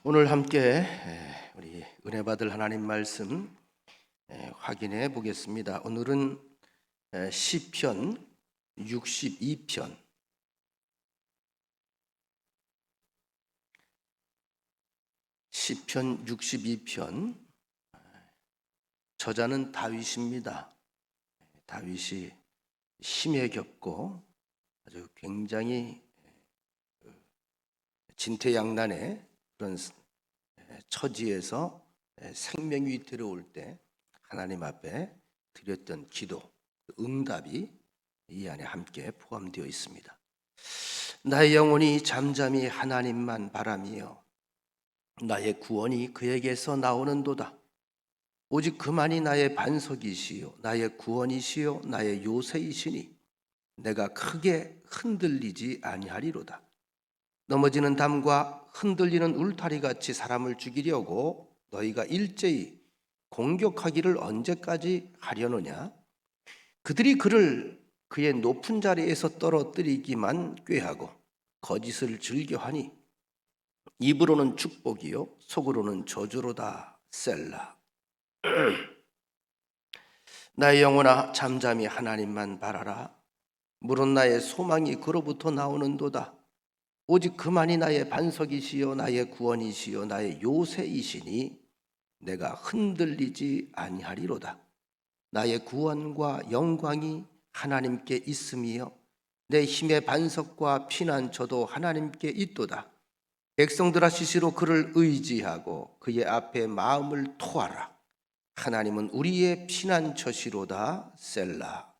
오늘 함께 우리 은혜 받을 하나님 말씀 확인해 보겠습니다. 오늘은 시편 62편 시편 62편 저자는 다윗입니다. 다윗이 힘에 겹고 아주 굉장히 진퇴양난의 그런 처지에서 생명 위태로 올 때 하나님 앞에 드렸던 기도, 응답이 이 안에 함께 포함되어 있습니다. 나의 영혼이 잠잠히 하나님만 바라며 나의 구원이 그에게서 나오는도다. 오직 그만이 나의 반석이시요 나의 구원이시요 나의 요새이시니 내가 크게 흔들리지 아니하리로다. 넘어지는 담과 흔들리는 울타리같이 사람을 죽이려고 너희가 일제히 공격하기를 언제까지 하려느냐? 그들이 그를 그의 높은 자리에서 떨어뜨리기만 꾀하고 거짓을 즐겨하니 입으로는 축복이요 속으로는 저주로다. 셀라. 나의 영혼아 잠잠히 하나님만 바라라. 물은 나의 소망이 그로부터 나오는도다. 오직 그만이 나의 반석이시요 나의 구원이시요 나의 요새이시니 내가 흔들리지 아니하리로다. 나의 구원과 영광이 하나님께 있음이요 내 힘의 반석과 피난처도 하나님께 있도다. 백성들아 시시로 그를 의지하고 그의 앞에 마음을 토하라. 하나님은 우리의 피난처시로다. 셀라.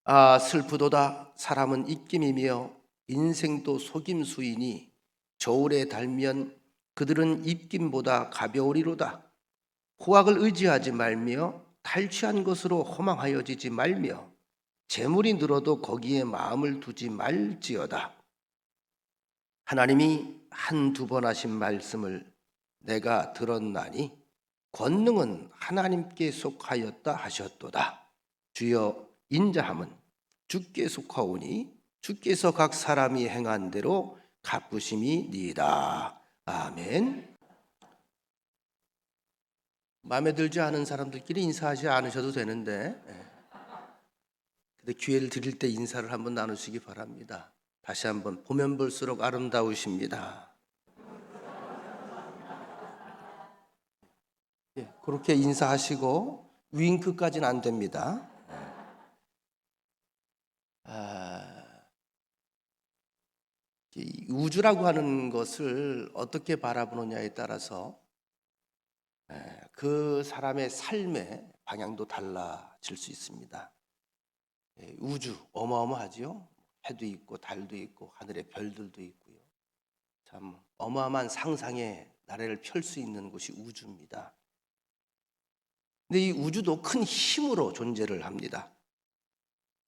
아 슬프도다. 사람은 입김이며 인생도 속임수이니 저울에 달면 그들은 입김보다 가벼우리로다. 호학을 의지하지 말며 탈취한 것으로 허망하여지지 말며 재물이 늘어도 거기에 마음을 두지 말지어다. 하나님이 한두 번 하신 말씀을 내가 들었나니 권능은 하나님께 속하였다 하셨도다. 주여 인자함은 주께 속하오니 주께서 각 사람이 행한 대로 갚으심이니이다. 아멘. 마음에 들지 않은 사람들끼리 인사하지 않으셔도 되는데 근데 기회를 드릴 때 인사를 한번 나누시기 바랍니다. 다시 한번 보면 볼수록 아름다우십니다. 그렇게 인사하시고 윙크까지는 안 됩니다. 우주라고 하는 것을 어떻게 바라보느냐에 따라서 그 사람의 삶의 방향도 달라질 수 있습니다. 우주 어마어마하지요. 해도 있고 달도 있고 하늘의 별들도 있고요. 참 어마어마한 상상의 나래를 펼 수 있는 곳이 우주입니다. 근데 이 우주도 큰 힘으로 존재를 합니다.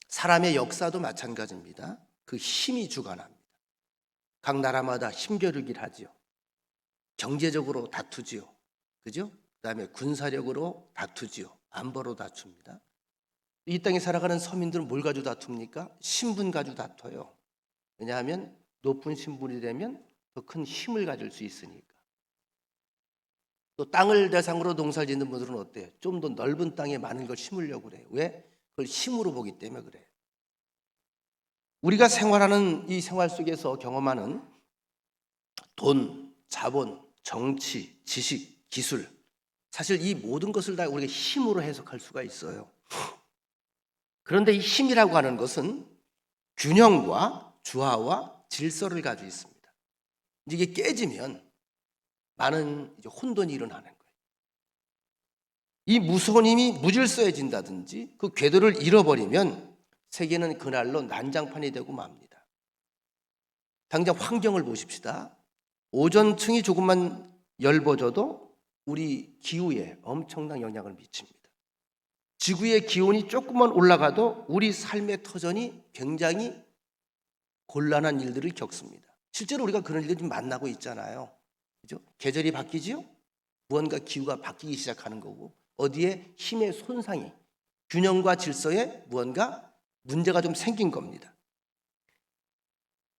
사람의 역사도 마찬가지입니다. 그 힘이 주관합니다. 각 나라마다 힘겨루기를 하지요. 경제적으로 다투지요. 그죠? 그다음에 군사력으로 다투지요. 안보로 다툽니다. 이 땅에 살아가는 서민들은 뭘 가지고 다툽니까? 신분 가지고 다퉈요. 왜냐하면 높은 신분이 되면 더 큰 힘을 가질 수 있으니까. 또 땅을 대상으로 농사를 짓는 분들은 어때요? 좀 더 넓은 땅에 많은 걸 심으려고 그래요. 왜? 그걸 힘으로 보기 때문에 그래요. 우리가 생활하는 이 생활 속에서 경험하는 돈, 자본, 정치, 지식, 기술, 사실 이 모든 것을 다 우리가 힘으로 해석할 수가 있어요. 그런데 이 힘이라고 하는 것은 균형과 조화와 질서를 가지고 있습니다. 이게 깨지면 많은 혼돈이 일어나는 거예요. 이 무서운 힘이 무질서해진다든지 그 궤도를 잃어버리면 세계는 그날로 난장판이 되고 맙니다. 당장 환경을 보십시다. 오존층이 조금만 엷어져도 우리 기후에 엄청난 영향을 미칩니다. 지구의 기온이 조금만 올라가도 우리 삶의 터전이 굉장히 곤란한 일들을 겪습니다. 실제로 우리가 그런 일들을 만나고 있잖아요. 그죠? 계절이 바뀌지요? 무언가 기후가 바뀌기 시작하는 거고 어디에 힘의 손상이 균형과 질서에 무언가 문제가 좀 생긴 겁니다.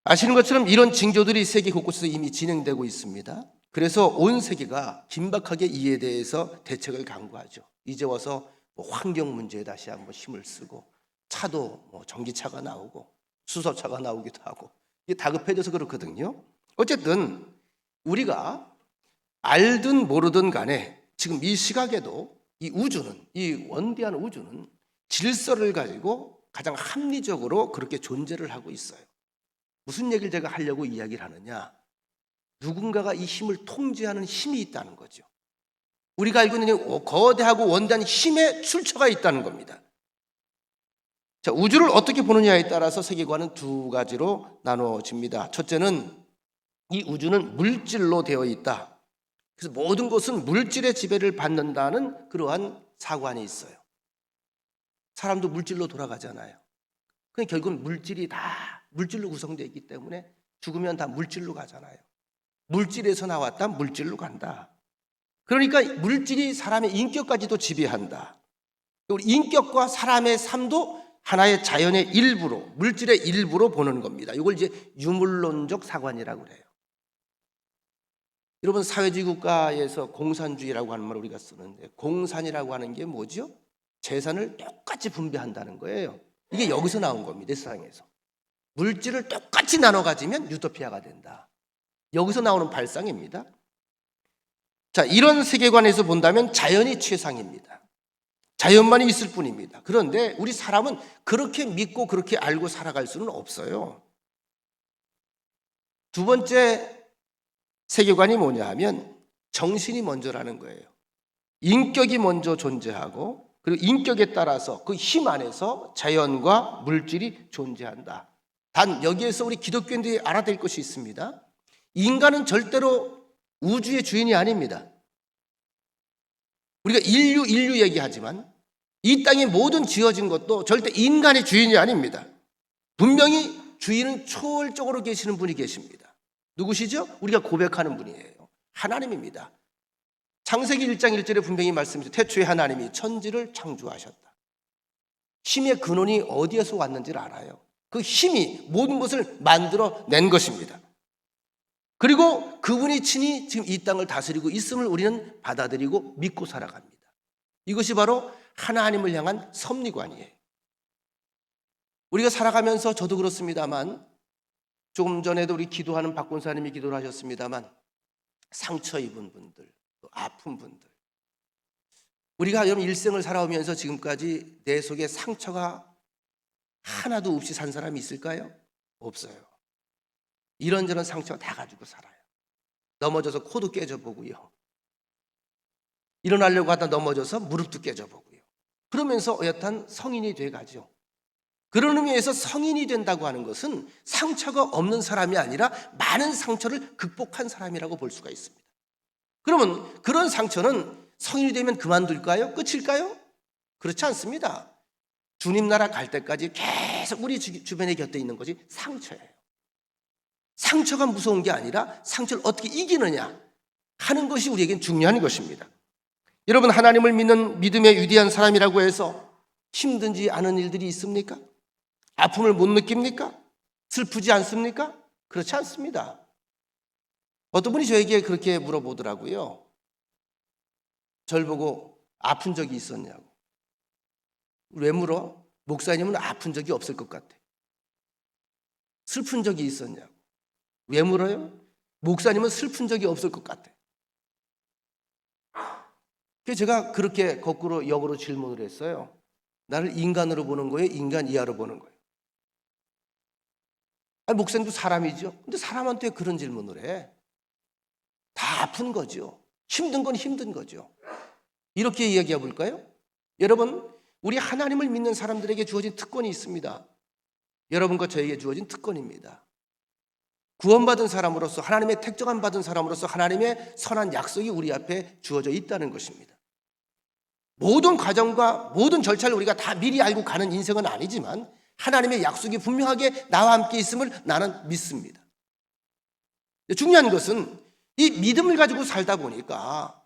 아시는 것처럼 이런 징조들이 세계 곳곳에서 이미 진행되고 있습니다. 그래서 온 세계가 긴박하게 이에 대해서 대책을 강구하죠. 이제 와서 환경 문제에 다시 한번 힘을 쓰고, 차도 전기차가 나오고 수소차가 나오기도 하고, 이게 다급해져서 그렇거든요. 어쨌든 우리가 알든 모르든 간에 지금 이 시각에도 이 우주는, 이 원대한 우주는 질서를 가지고 가장 합리적으로 그렇게 존재를 하고 있어요. 무슨 얘기를 제가 하려고 이야기를 하느냐? 누군가가 이 힘을 통제하는 힘이 있다는 거죠. 우리가 알고 있는 거대하고 원대한 힘의 출처가 있다는 겁니다. 자, 우주를 어떻게 보느냐에 따라서 세계관은 두 가지로 나눠집니다. 첫째는 이 우주는 물질로 되어 있다. 그래서 모든 것은 물질의 지배를 받는다는 그러한 사관이 있어요. 사람도 물질로 돌아가잖아요. 그냥 결국은 물질이 다 물질로 구성되어 있기 때문에 죽으면 다 물질로 가잖아요. 물질에서 나왔다, 물질로 간다. 그러니까 물질이 사람의 인격까지도 지배한다. 우리 인격과 사람의 삶도 하나의 자연의 일부로, 물질의 일부로 보는 겁니다. 이걸 이제 유물론적 사관이라고 그래요. 여러분, 사회주의 국가에서 공산주의라고 하는 말을 우리가 쓰는데, 공산이라고 하는 게 뭐죠? 재산을 똑같이 분배한다는 거예요. 이게 여기서 나온 겁니다. 세상에서. 물질을 똑같이 나눠 가지면 유토피아가 된다. 여기서 나오는 발상입니다. 자, 이런 세계관에서 본다면 자연이 최상입니다. 자연만이 있을 뿐입니다. 그런데 우리 사람은 그렇게 믿고 그렇게 알고 살아갈 수는 없어요. 두 번째 세계관이 뭐냐 하면 정신이 먼저라는 거예요. 인격이 먼저 존재하고, 그리고 인격에 따라서 그 힘 안에서 자연과 물질이 존재한다. 단 여기에서 우리 기독교인들이 알아야 될 것이 있습니다. 인간은 절대로 우주의 주인이 아닙니다. 우리가 인류 얘기하지만 이 땅에 모든 지어진 것도 절대 인간의 주인이 아닙니다. 분명히 주인은 초월적으로 계시는 분이 계십니다. 누구시죠? 우리가 고백하는 분이에요. 하나님입니다. 창세기 1장 1절에 분명히 말씀하시죠. 태초에 하나님이 천지를 창조하셨다. 힘의 근원이 어디에서 왔는지를 알아요. 그 힘이 모든 것을 만들어낸 것입니다. 그리고 그분이 친히 지금 이 땅을 다스리고 있음을 우리는 받아들이고 믿고 살아갑니다. 이것이 바로 하나님을 향한 섭리관이에요. 우리가 살아가면서 저도 그렇습니다만, 조금 전에도 우리 기도하는 박 권사님이 기도를 하셨습니다만, 상처 입은 분들, 또 아픈 분들, 우리가 여러분 일생을 살아오면서 지금까지 내 속에 상처가 하나도 없이 산 사람이 있을까요? 없어요. 이런저런 상처 다 가지고 살아요. 넘어져서 코도 깨져보고요. 일어나려고 하다 넘어져서 무릎도 깨져보고요. 그러면서 어엿한 성인이 돼가죠. 그런 의미에서 성인이 된다고 하는 것은 상처가 없는 사람이 아니라 많은 상처를 극복한 사람이라고 볼 수가 있습니다. 그러면 그런 상처는 성인이 되면 그만둘까요? 끝일까요? 그렇지 않습니다. 주님 나라 갈 때까지 계속 우리 주변에 곁에 있는 것이 상처예요. 상처가 무서운 게 아니라 상처를 어떻게 이기느냐 하는 것이 우리에겐 중요한 것입니다. 여러분, 하나님을 믿는 믿음의 위대한 사람이라고 해서 힘든지 않은 일들이 있습니까? 아픔을 못 느낍니까? 슬프지 않습니까? 그렇지 않습니다. 어떤 분이 저에게 그렇게 물어보더라고요. 저를 보고 아픈 적이 있었냐고. 왜 물어? 목사님은 아픈 적이 없을 것 같아. 슬픈 적이 있었냐고. 왜 물어요? 목사님은 슬픈 적이 없을 것 같아. 그래서 제가 그렇게 거꾸로 역으로 질문을 했어요. 나를 인간으로 보는 거예요? 인간 이하로 보는 거예요? 아니, 목사님도 사람이죠. 근데 사람한테 그런 질문을 해. 다 아픈 거죠. 힘든 건 힘든 거죠. 이렇게 이야기해 볼까요? 여러분, 우리 하나님을 믿는 사람들에게 주어진 특권이 있습니다. 여러분과 저에게 주어진 특권입니다. 구원받은 사람으로서, 하나님의 택정함 받은 사람으로서 하나님의 선한 약속이 우리 앞에 주어져 있다는 것입니다. 모든 과정과 모든 절차를 우리가 다 미리 알고 가는 인생은 아니지만 하나님의 약속이 분명하게 나와 함께 있음을 나는 믿습니다. 중요한 것은 이 믿음을 가지고 살다 보니까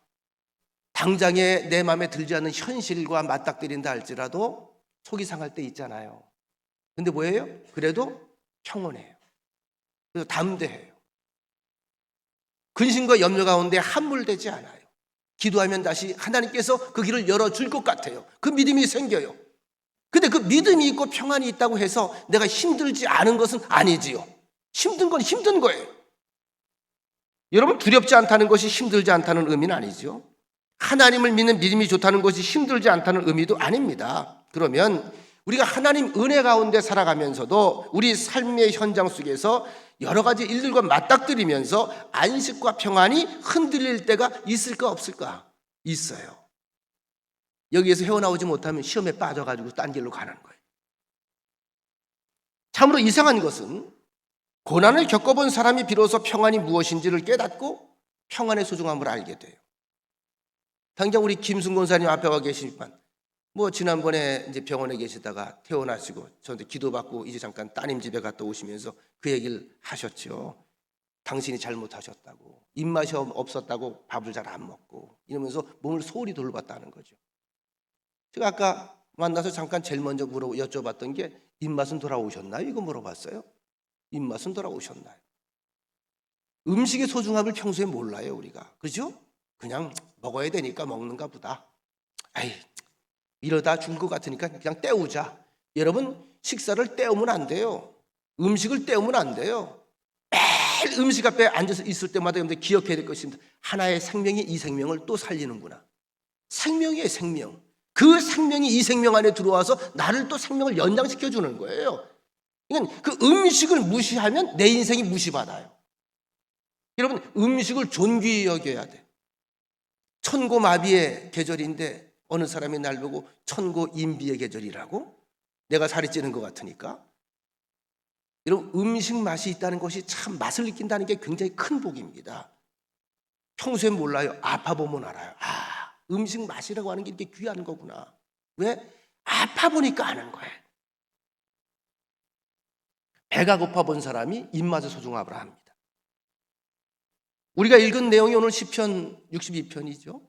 당장에 내 마음에 들지 않는 현실과 맞닥뜨린다 할지라도 속이 상할 때 있잖아요. 근데 뭐예요? 그래도 평온해요. 그래서 담대해요. 근심과 염려 가운데 함몰되지 않아요. 기도하면 다시 하나님께서 그 길을 열어줄 것 같아요. 그 믿음이 생겨요. 근데 그 믿음이 있고 평안이 있다고 해서 내가 힘들지 않은 것은 아니지요. 힘든 건 힘든 거예요. 여러분, 두렵지 않다는 것이 힘들지 않다는 의미는 아니죠. 하나님을 믿는 믿음이 좋다는 것이 힘들지 않다는 의미도 아닙니다. 그러면 우리가 하나님 은혜 가운데 살아가면서도 우리 삶의 현장 속에서 여러 가지 일들과 맞닥뜨리면서 안식과 평안이 흔들릴 때가 있을까 없을까? 있어요. 여기에서 헤어나오지 못하면 시험에 빠져가지고 딴 길로 가는 거예요. 참으로 이상한 것은 고난을 겪어본 사람이 비로소 평안이 무엇인지를 깨닫고 평안의 소중함을 알게 돼요. 당장 우리 김순 권사님 앞에 와 계시지만 지난번에 이제 병원에 계시다가 퇴원하시고 저한테 기도받고 이제 잠깐 따님 집에 갔다 오시면서 그 얘기를 하셨죠. 당신이 잘못하셨다고, 입맛이 없었다고 밥을 잘 안 먹고 이러면서 몸을 소홀히 돌봤다는 거죠. 제가 아까 만나서 잠깐 제일 먼저 여쭤봤던 게 입맛은 돌아오셨나요? 이거 물어봤어요. 입맛은 돌아오셨나요? 음식의 소중함을 평소에 몰라요, 우리가. 그죠? 그냥 먹어야 되니까 먹는가 보다. 아이, 이러다 죽을 것 같으니까 그냥 때우자. 여러분, 식사를 때우면 안 돼요. 음식을 때우면 안 돼요. 매일 음식 앞에 앉아서 있을 때마다 여러분들 기억해야 될 것입니다. 하나의 생명이 이 생명을 또 살리는구나. 생명이에요, 생명. 그 생명이 이 생명 안에 들어와서 나를 또 생명을 연장시켜 주는 거예요. 그러니까 그 음식을 무시하면 내 인생이 무시받아요. 여러분, 음식을 존귀히 여겨야 돼. 천고마비의 계절인데 어느 사람이 날 보고 천고인비의 계절이라고? 내가 살이 찌는 것 같으니까. 여러분, 음식 맛이 있다는 것이 참 맛을 느낀다는 게 굉장히 큰 복입니다. 평소에 몰라요. 아파보면 알아요. 음식 맛이라고 하는 게 이렇게 귀한 거구나. 왜? 아파보니까 아는 거예요. 배가 고파본 사람이 입맛의 소중함을 압니다. 우리가 읽은 내용이 오늘 시편 62편이죠.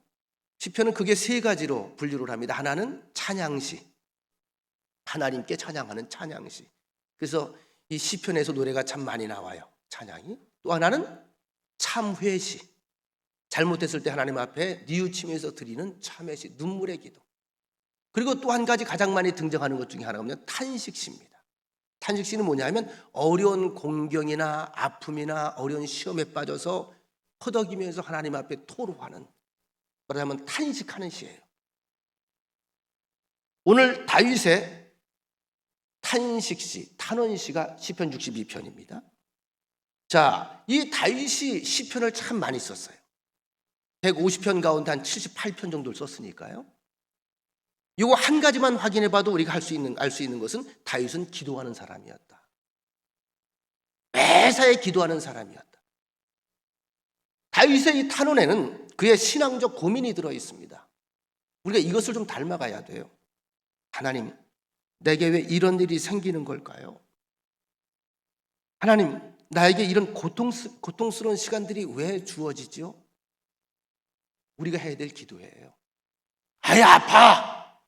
시편은 그게 세 가지로 분류를 합니다. 하나는 찬양시, 하나님께 찬양하는 찬양시. 그래서 이 시편에서 노래가 참 많이 나와요, 찬양이. 또 하나는 참회시, 잘못했을 때 하나님 앞에 뉘우치면서 드리는 참회시, 눈물의 기도. 그리고 또 한 가지 가장 많이 등장하는 것 중에 하나가 탄식시입니다. 탄식시는 뭐냐면 어려운 공경이나 아픔이나 어려운 시험에 빠져서 허덕이면서 하나님 앞에 토로하는, 말하자면 탄식하는 시예요. 오늘 다윗의 탄식시, 탄원시가 시편 62편입니다. 자, 이 다윗이 시편을 참 많이 썼어요. 150편 가운데 한 78편 정도를 썼으니까요. 이거 한 가지만 확인해 봐도 우리가 알 수 있는 것은 다윗은 기도하는 사람이었다. 매사에 기도하는 사람이었다. 다윗의 이 탄원에는 그의 신앙적 고민이 들어 있습니다. 우리가 이것을 좀 닮아가야 돼요. 하나님, 내게 왜 이런 일이 생기는 걸까요? 하나님, 나에게 이런 고통스러운 시간들이 왜 주어지죠? 우리가 해야 될 기도예요. 아이, 아파!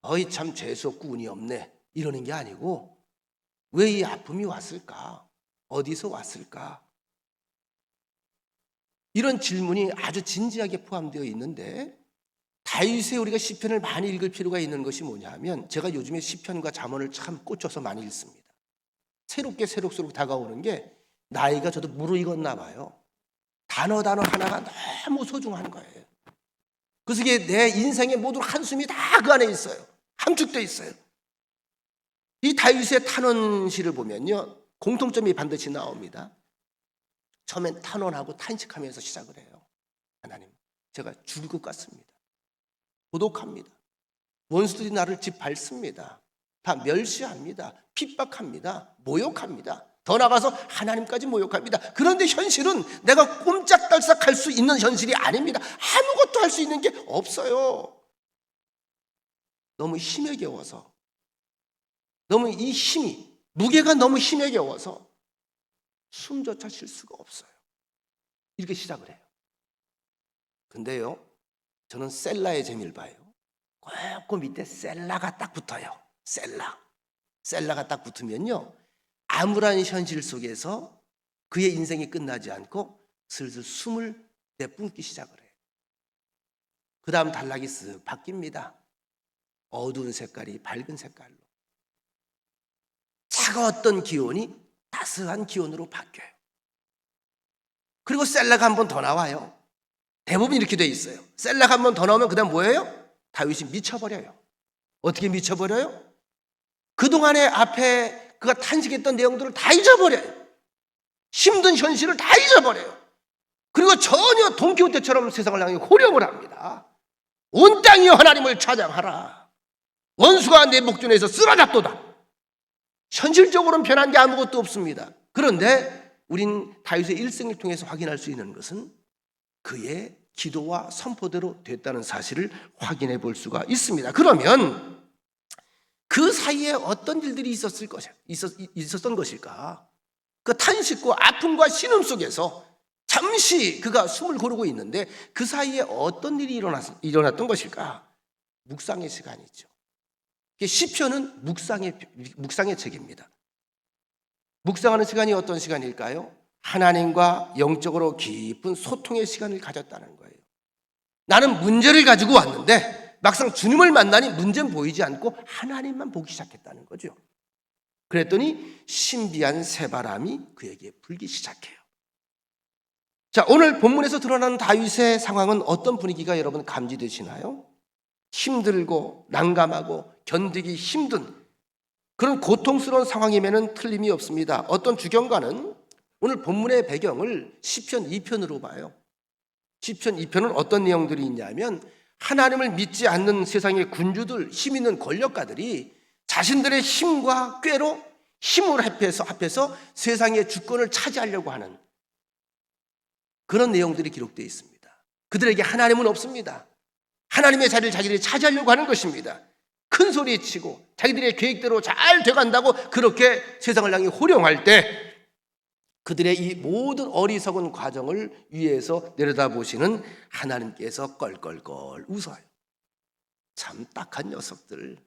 어이, 참 재수없고 운이 없네. 이러는 게 아니고, 왜 이 아픔이 왔을까? 어디서 왔을까? 이런 질문이 아주 진지하게 포함되어 있는데, 다윗의 우리가 시편을 많이 읽을 필요가 있는 것이 뭐냐면, 제가 요즘에 시편과 잠언을 참 꽂혀서 많이 읽습니다. 새록새록 다가오는 게, 나이가 저도 무르익었나 봐요. 단어 하나가 너무 소중한 거예요. 그래서 이게 내 인생의 모든 한숨이 다 그 안에 있어요. 함축되어 있어요. 이 다윗의 탄원시를 보면요, 공통점이 반드시 나옵니다. 처음엔 탄원하고 탄식하면서 시작을 해요. 하나님, 제가 죽을 것 같습니다. 고독합니다. 원수들이 나를 짓밟습니다. 다 멸시합니다. 핍박합니다. 모욕합니다. 더 나아가서 하나님까지 모욕합니다. 그런데 현실은 내가 꼼짝달싹 할 수 있는 현실이 아닙니다. 아무것도 할 수 있는 게 없어요. 너무 힘에 겨워서, 너무 이 힘이, 무게가 너무 힘에 겨워서 숨조차 쉴 수가 없어요. 이렇게 시작을 해요. 근데요, 저는 셀라의 재미를 봐요. 꼭 밑에 셀라가 딱 붙어요. 셀라가 딱 붙으면요, 암울한 현실 속에서 그의 인생이 끝나지 않고 슬슬 숨을 내뿜기 시작을 해요. 그 다음 단락이 쓱 바뀝니다. 어두운 색깔이 밝은 색깔로, 차가웠던 기온이 따스한 기온으로 바뀌어요. 그리고 셀라가 한 번 더 나와요. 대부분 이렇게 돼 있어요. 셀라가 한 번 더 나오면 그 다음 뭐예요? 다윗이 미쳐버려요. 어떻게 미쳐버려요? 그동안에 앞에 그가 탄식했던 내용들을 다 잊어버려요. 힘든 현실을 다 잊어버려요. 그리고 전혀 돈키호테처럼 세상을 향해 호령을 합니다. 온 땅이여 하나님을 찬양하라. 원수가 내 목전에서 쓰러졌도다. 현실적으로는 변한 게 아무것도 없습니다. 그런데 우린 다윗의 일생을 통해서 확인할 수 있는 것은 그의 기도와 선포대로 됐다는 사실을 확인해 볼 수가 있습니다. 그러면 그 사이에 어떤 일들이 있었던 것일까? 그 탄식과 아픔과 신음 속에서 잠시 그가 숨을 고르고 있는데 그 사이에 어떤 일이 일어났던 것일까? 묵상의 시간이죠. 시편은 묵상의 책입니다. 묵상하는 시간이 어떤 시간일까요? 하나님과 영적으로 깊은 소통의 시간을 가졌다는 거예요. 나는 문제를 가지고 왔는데 막상 주님을 만나니 문제는 보이지 않고 하나님만 보기 시작했다는 거죠. 그랬더니 신비한 새바람이 그에게 불기 시작해요. 자, 오늘 본문에서 드러나는 다윗의 상황은 어떤 분위기가 여러분 감지되시나요? 힘들고 난감하고 견디기 힘든 그런 고통스러운 상황이면은 틀림이 없습니다. 어떤 주경가는 오늘 본문의 배경을 시편 2편으로 봐요. 시편 2편은 어떤 내용들이 있냐면 하나님을 믿지 않는 세상의 군주들, 힘 있는 권력가들이 자신들의 힘과 꾀로 힘을 합해서 세상의 주권을 차지하려고 하는 그런 내용들이 기록되어 있습니다. 그들에게 하나님은 없습니다. 하나님의 자리를 자기들이 차지하려고 하는 것입니다. 큰 소리 치고 자기들의 계획대로 잘 돼간다고 그렇게 세상을 향해 호령할 때 그들의 이 모든 어리석은 과정을 위에서 내려다보시는 하나님께서 껄껄껄 웃어요. 참 딱한 녀석들,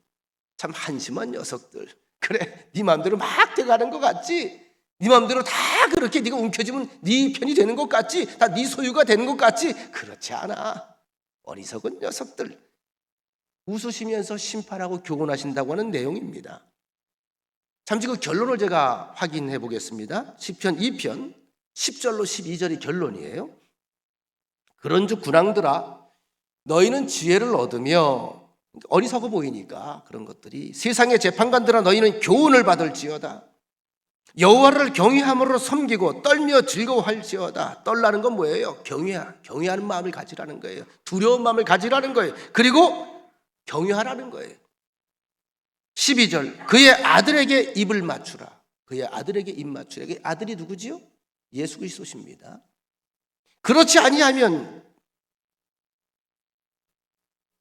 참 한심한 녀석들. 그래, 네 마음대로 막 돼가는 것 같지? 네 마음대로 다 그렇게 네가 움켜쥐면 네 편이 되는 것 같지? 다 네 소유가 되는 것 같지? 그렇지 않아. 어리석은 녀석들. 웃으시면서 심판하고 교훈하신다고 하는 내용입니다. 잠시 그 결론을 제가 확인해 보겠습니다. 시편 2편 10절로 12절이 결론이에요. 그런즉 군왕들아 너희는 지혜를 얻으며, 어리석어 보이니까 그런 것들이, 세상의 재판관들아 너희는 교훈을 받을지어다. 여호와를 경외함으로 섬기고 떨며 즐거워할지어다. 떨라는 건 뭐예요? 경외하는 마음을 가지라는 거예요. 두려운 마음을 가지라는 거예요. 그리고 경외하라는 거예요. 12절 그의 아들에게 입을 맞추라. 그의 아들에게 입 맞추라. 아들이 누구지요? 예수 그리스도십니다. 그렇지 아니하면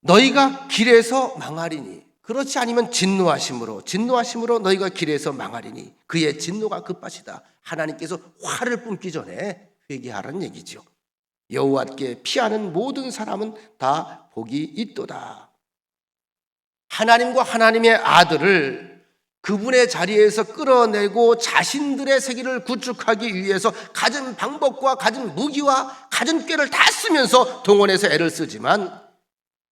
너희가 길에서 망하리니, 그렇지 아니면 진노하심으로 너희가 길에서 망하리니 그의 진노가 급하시다. 하나님께서 화를 뿜기 전에 회개하라는 얘기죠. 여호와께 피하는 모든 사람은 다 복이 있도다. 하나님과 하나님의 아들을 그분의 자리에서 끌어내고 자신들의 세계를 구축하기 위해서 가진 방법과 가진 무기와 가진 꾀를 다 쓰면서 동원해서 애를 쓰지만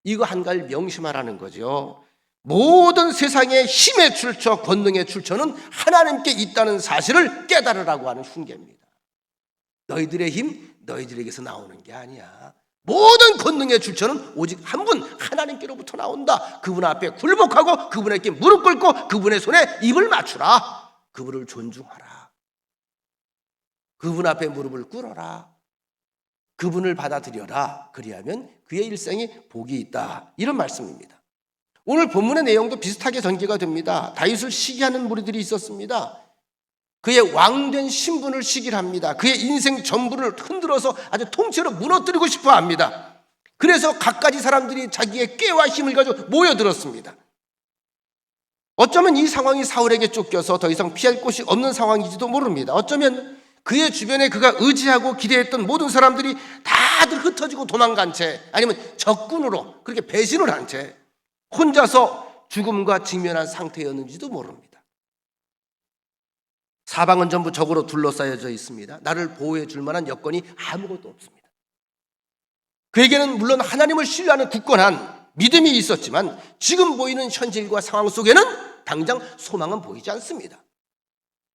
이거 한가지 명심하라는 거죠. 모든 세상의 힘의 출처, 권능의 출처는 하나님께 있다는 사실을 깨달으라고 하는 훈계입니다. 너희들의 힘, 너희들에게서 나오는 게 아니야. 모든 권능의 출처는 오직 한 분, 하나님께로부터 나온다. 그분 앞에 굴복하고 그분에게 무릎 꿇고 그분의 손에 입을 맞추라. 그분을 존중하라. 그분 앞에 무릎을 꿇어라. 그분을 받아들여라. 그리하면 그의 일생에 복이 있다. 이런 말씀입니다. 오늘 본문의 내용도 비슷하게 전개가 됩니다. 다윗을 시기하는 무리들이 있었습니다. 그의 왕된 신분을 시기합니다. 그의 인생 전부를 흔들어서 아주 통째로 무너뜨리고 싶어 합니다. 그래서 갖가지 사람들이 자기의 꾀와 힘을 가지고 모여들었습니다. 어쩌면 이 상황이 사울에게 쫓겨서 더 이상 피할 곳이 없는 상황인지도 모릅니다. 어쩌면 그의 주변에 그가 의지하고 기대했던 모든 사람들이 다들 흩어지고 도망간 채, 아니면 적군으로 그렇게 배신을 한 채 혼자서 죽음과 직면한 상태였는지도 모릅니다. 사방은 전부 적으로 둘러싸여져 있습니다. 나를 보호해 줄 만한 여건이 아무것도 없습니다. 그에게는 물론 하나님을 신뢰하는 굳건한 믿음이 있었지만 지금 보이는 현실과 상황 속에는 당장 소망은 보이지 않습니다.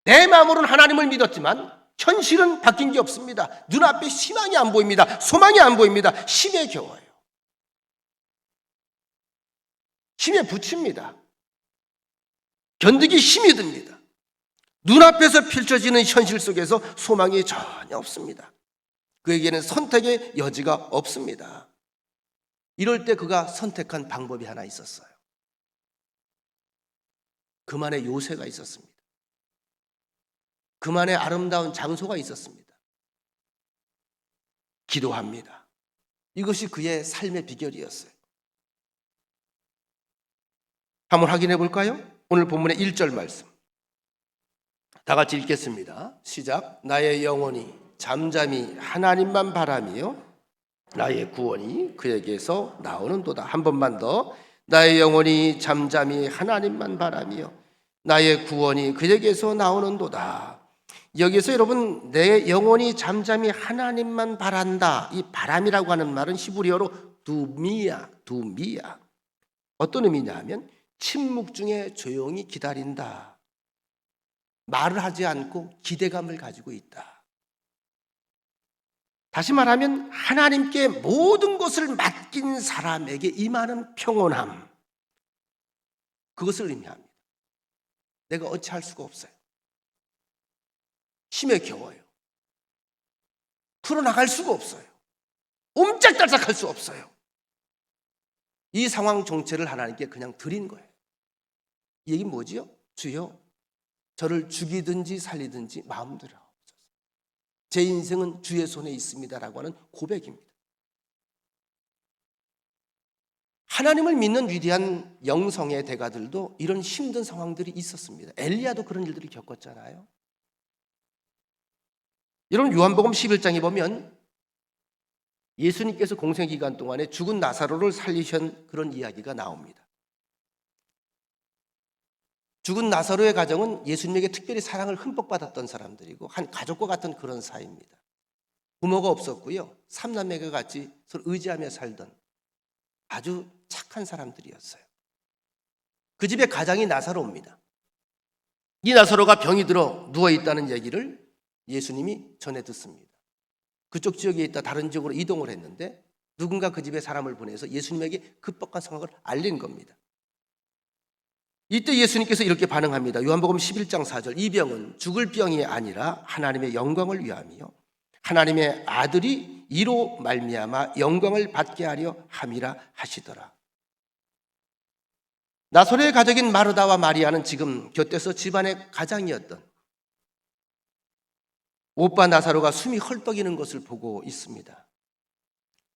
내 마음으로는 하나님을 믿었지만 현실은 바뀐 게 없습니다. 눈앞에 희망이 안 보입니다. 소망이 안 보입니다. 힘에 겨워요. 힘에 부칩니다. 견디기 힘이 듭니다. 눈앞에서 펼쳐지는 현실 속에서 소망이 전혀 없습니다. 그에게는 선택의 여지가 없습니다. 이럴 때 그가 선택한 방법이 하나 있었어요. 그만의 요새가 있었습니다. 그만의 아름다운 장소가 있었습니다. 기도합니다. 이것이 그의 삶의 비결이었어요. 한번 확인해 볼까요? 오늘 본문의 1절 말씀. 다 같이 읽겠습니다. 시작. 나의 영혼이 잠잠히 하나님만 바라며 나의 구원이 그에게서 나오는도다. 한 번만 더. 나의 영혼이 잠잠히 하나님만 바라며 나의 구원이 그에게서 나오는도다. 여기서 여러분, 내 영혼이 잠잠히 하나님만 바란다. 이 바람이라고 하는 말은 히브리어로 두미야. 어떤 의미냐 하면 침묵 중에 조용히 기다린다. 말을 하지 않고 기대감을 가지고 있다. 다시 말하면 하나님께 모든 것을 맡긴 사람에게 임하는 평온함, 그것을 의미합니다. 내가 어찌할 수가 없어요. 힘에 겨워요. 풀어나갈 수가 없어요. 옴짝달싹할 수 없어요. 이 상황 정체를 하나님께 그냥 드린 거예요. 이 얘기는 뭐지요? 주여, 저를 죽이든지 살리든지 마음대로 하옵소서. 제 인생은 주의 손에 있습니다라고 하는 고백입니다. 하나님을 믿는 위대한 영성의 대가들도 이런 힘든 상황들이 있었습니다. 엘리야도 그런 일들을 겪었잖아요. 여러분, 요한복음 11장에 보면 예수님께서 공생기간 동안에 죽은 나사로를 살리신 그런 이야기가 나옵니다. 죽은 나사로의 가정은 예수님에게 특별히 사랑을 흠뻑 받았던 사람들이고 한 가족과 같은 그런 사이입니다. 부모가 없었고요. 삼남매가 같이 서로 의지하며 살던 아주 착한 사람들이었어요. 그 집의 가장이 나사로입니다. 이 나사로가 병이 들어 누워있다는 얘기를 예수님이 전해 듣습니다. 그쪽 지역에 있다 다른 지역으로 이동을 했는데 누군가 그 집에 사람을 보내서 예수님에게 급박한 상황을 알린 겁니다. 이때 예수님께서 이렇게 반응합니다. 요한복음 11장 4절. 이 병은 죽을 병이 아니라 하나님의 영광을 위함이요 하나님의 아들이 이로 말미암아 영광을 받게 하려 함이라 하시더라. 나사로의 가족인 마르다와 마리아는 지금 곁에서 집안의 가장이었던 오빠 나사로가 숨이 헐떡이는 것을 보고 있습니다.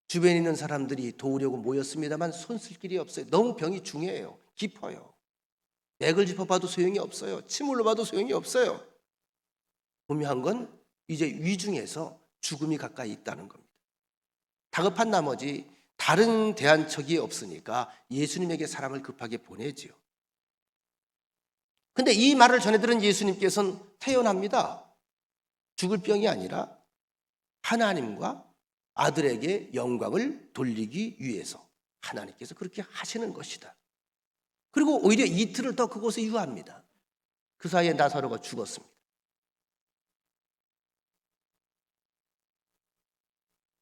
주변에 있는 사람들이 도우려고 모였습니다만 손 쓸 길이 없어요. 너무 병이 중해요. 깊어요. 맥을 짚어봐도 소용이 없어요. 침 흘러봐도 소용이 없어요. 분명한 건 이제 위중해서 죽음이 가까이 있다는 겁니다. 다급한 나머지 다른 대안책이 없으니까 예수님에게 사람을 급하게 보내지요. 근데 이 말을 전해들은 예수님께서는 태연합니다. 죽을 병이 아니라 하나님과 아들에게 영광을 돌리기 위해서 하나님께서 그렇게 하시는 것이다. 그리고 오히려 이틀을 더 그곳에 유합니다. 그 사이에 나사로가 죽었습니다.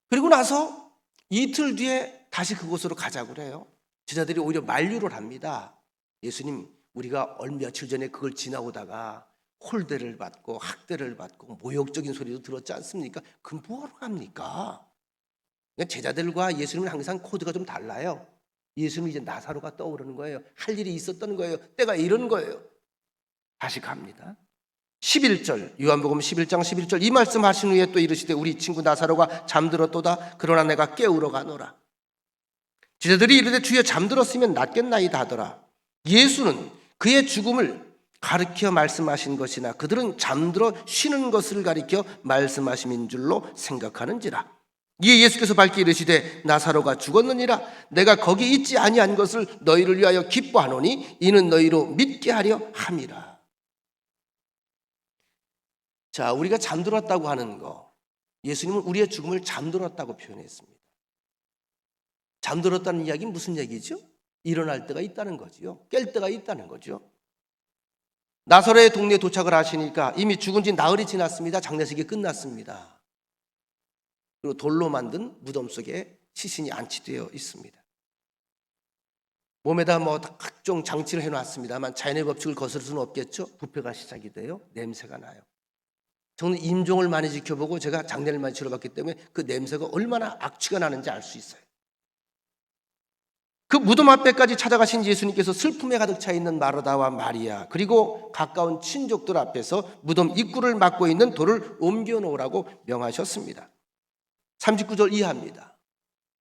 그리고 나서 이틀 뒤에 다시 그곳으로 가자고 그래요. 제자들이 오히려 만류를 합니다. 예수님, 우리가 며칠 전에 그걸 지나오다가 홀대를 받고 학대를 받고 모욕적인 소리도 들었지 않습니까? 그럼 뭐하러 갑니까? 제자들과 예수님은 항상 코드가 좀 달라요. 예수님은 이제 나사로가 떠오르는 거예요. 할 일이 있었던 거예요. 때가 이런 거예요. 다시 갑니다. 11절, 요한복음 11장 11절. 이 말씀 하신 후에 또 이르시되 우리 친구 나사로가 잠들었도다. 그러나 내가 깨우러 가노라. 제자들이 이르되 주여 잠들었으면 낫겠나이다 하더라. 예수는 그의 죽음을 가르쳐 말씀하신 것이나 그들은 잠들어 쉬는 것을 가리켜 말씀하심인 줄로 생각하는지라. 이에 예수께서 밝히 이르시되 나사로가 죽었느니라. 내가 거기 있지 아니한 것을 너희를 위하여 기뻐하노니 이는 너희로 믿게 하려 함이라. 자, 우리가 잠들었다고 하는 거, 예수님은 우리의 죽음을 잠들었다고 표현했습니다. 잠들었다는 이야기는 무슨 얘기죠? 일어날 때가 있다는 거지요. 깰 때가 있다는 거죠. 나사로의 동네에 도착을 하시니까 이미 죽은 지 나흘이 지났습니다. 장례식이 끝났습니다. 그리고 돌로 만든 무덤 속에 시신이 안치되어 있습니다. 몸에다 각종 장치를 해놨습니다만 자연의 법칙을 거스를 수는 없겠죠. 부패가 시작이 돼요. 냄새가 나요. 저는 임종을 많이 지켜보고 제가 장례를 많이 치러봤기 때문에 그 냄새가 얼마나 악취가 나는지 알 수 있어요. 그 무덤 앞에까지 찾아가신 예수님께서 슬픔에 가득 차 있는 마르다와 마리아, 그리고 가까운 친족들 앞에서 무덤 입구를 막고 있는 돌을 옮겨 놓으라고 명하셨습니다. 39절 이하입니다.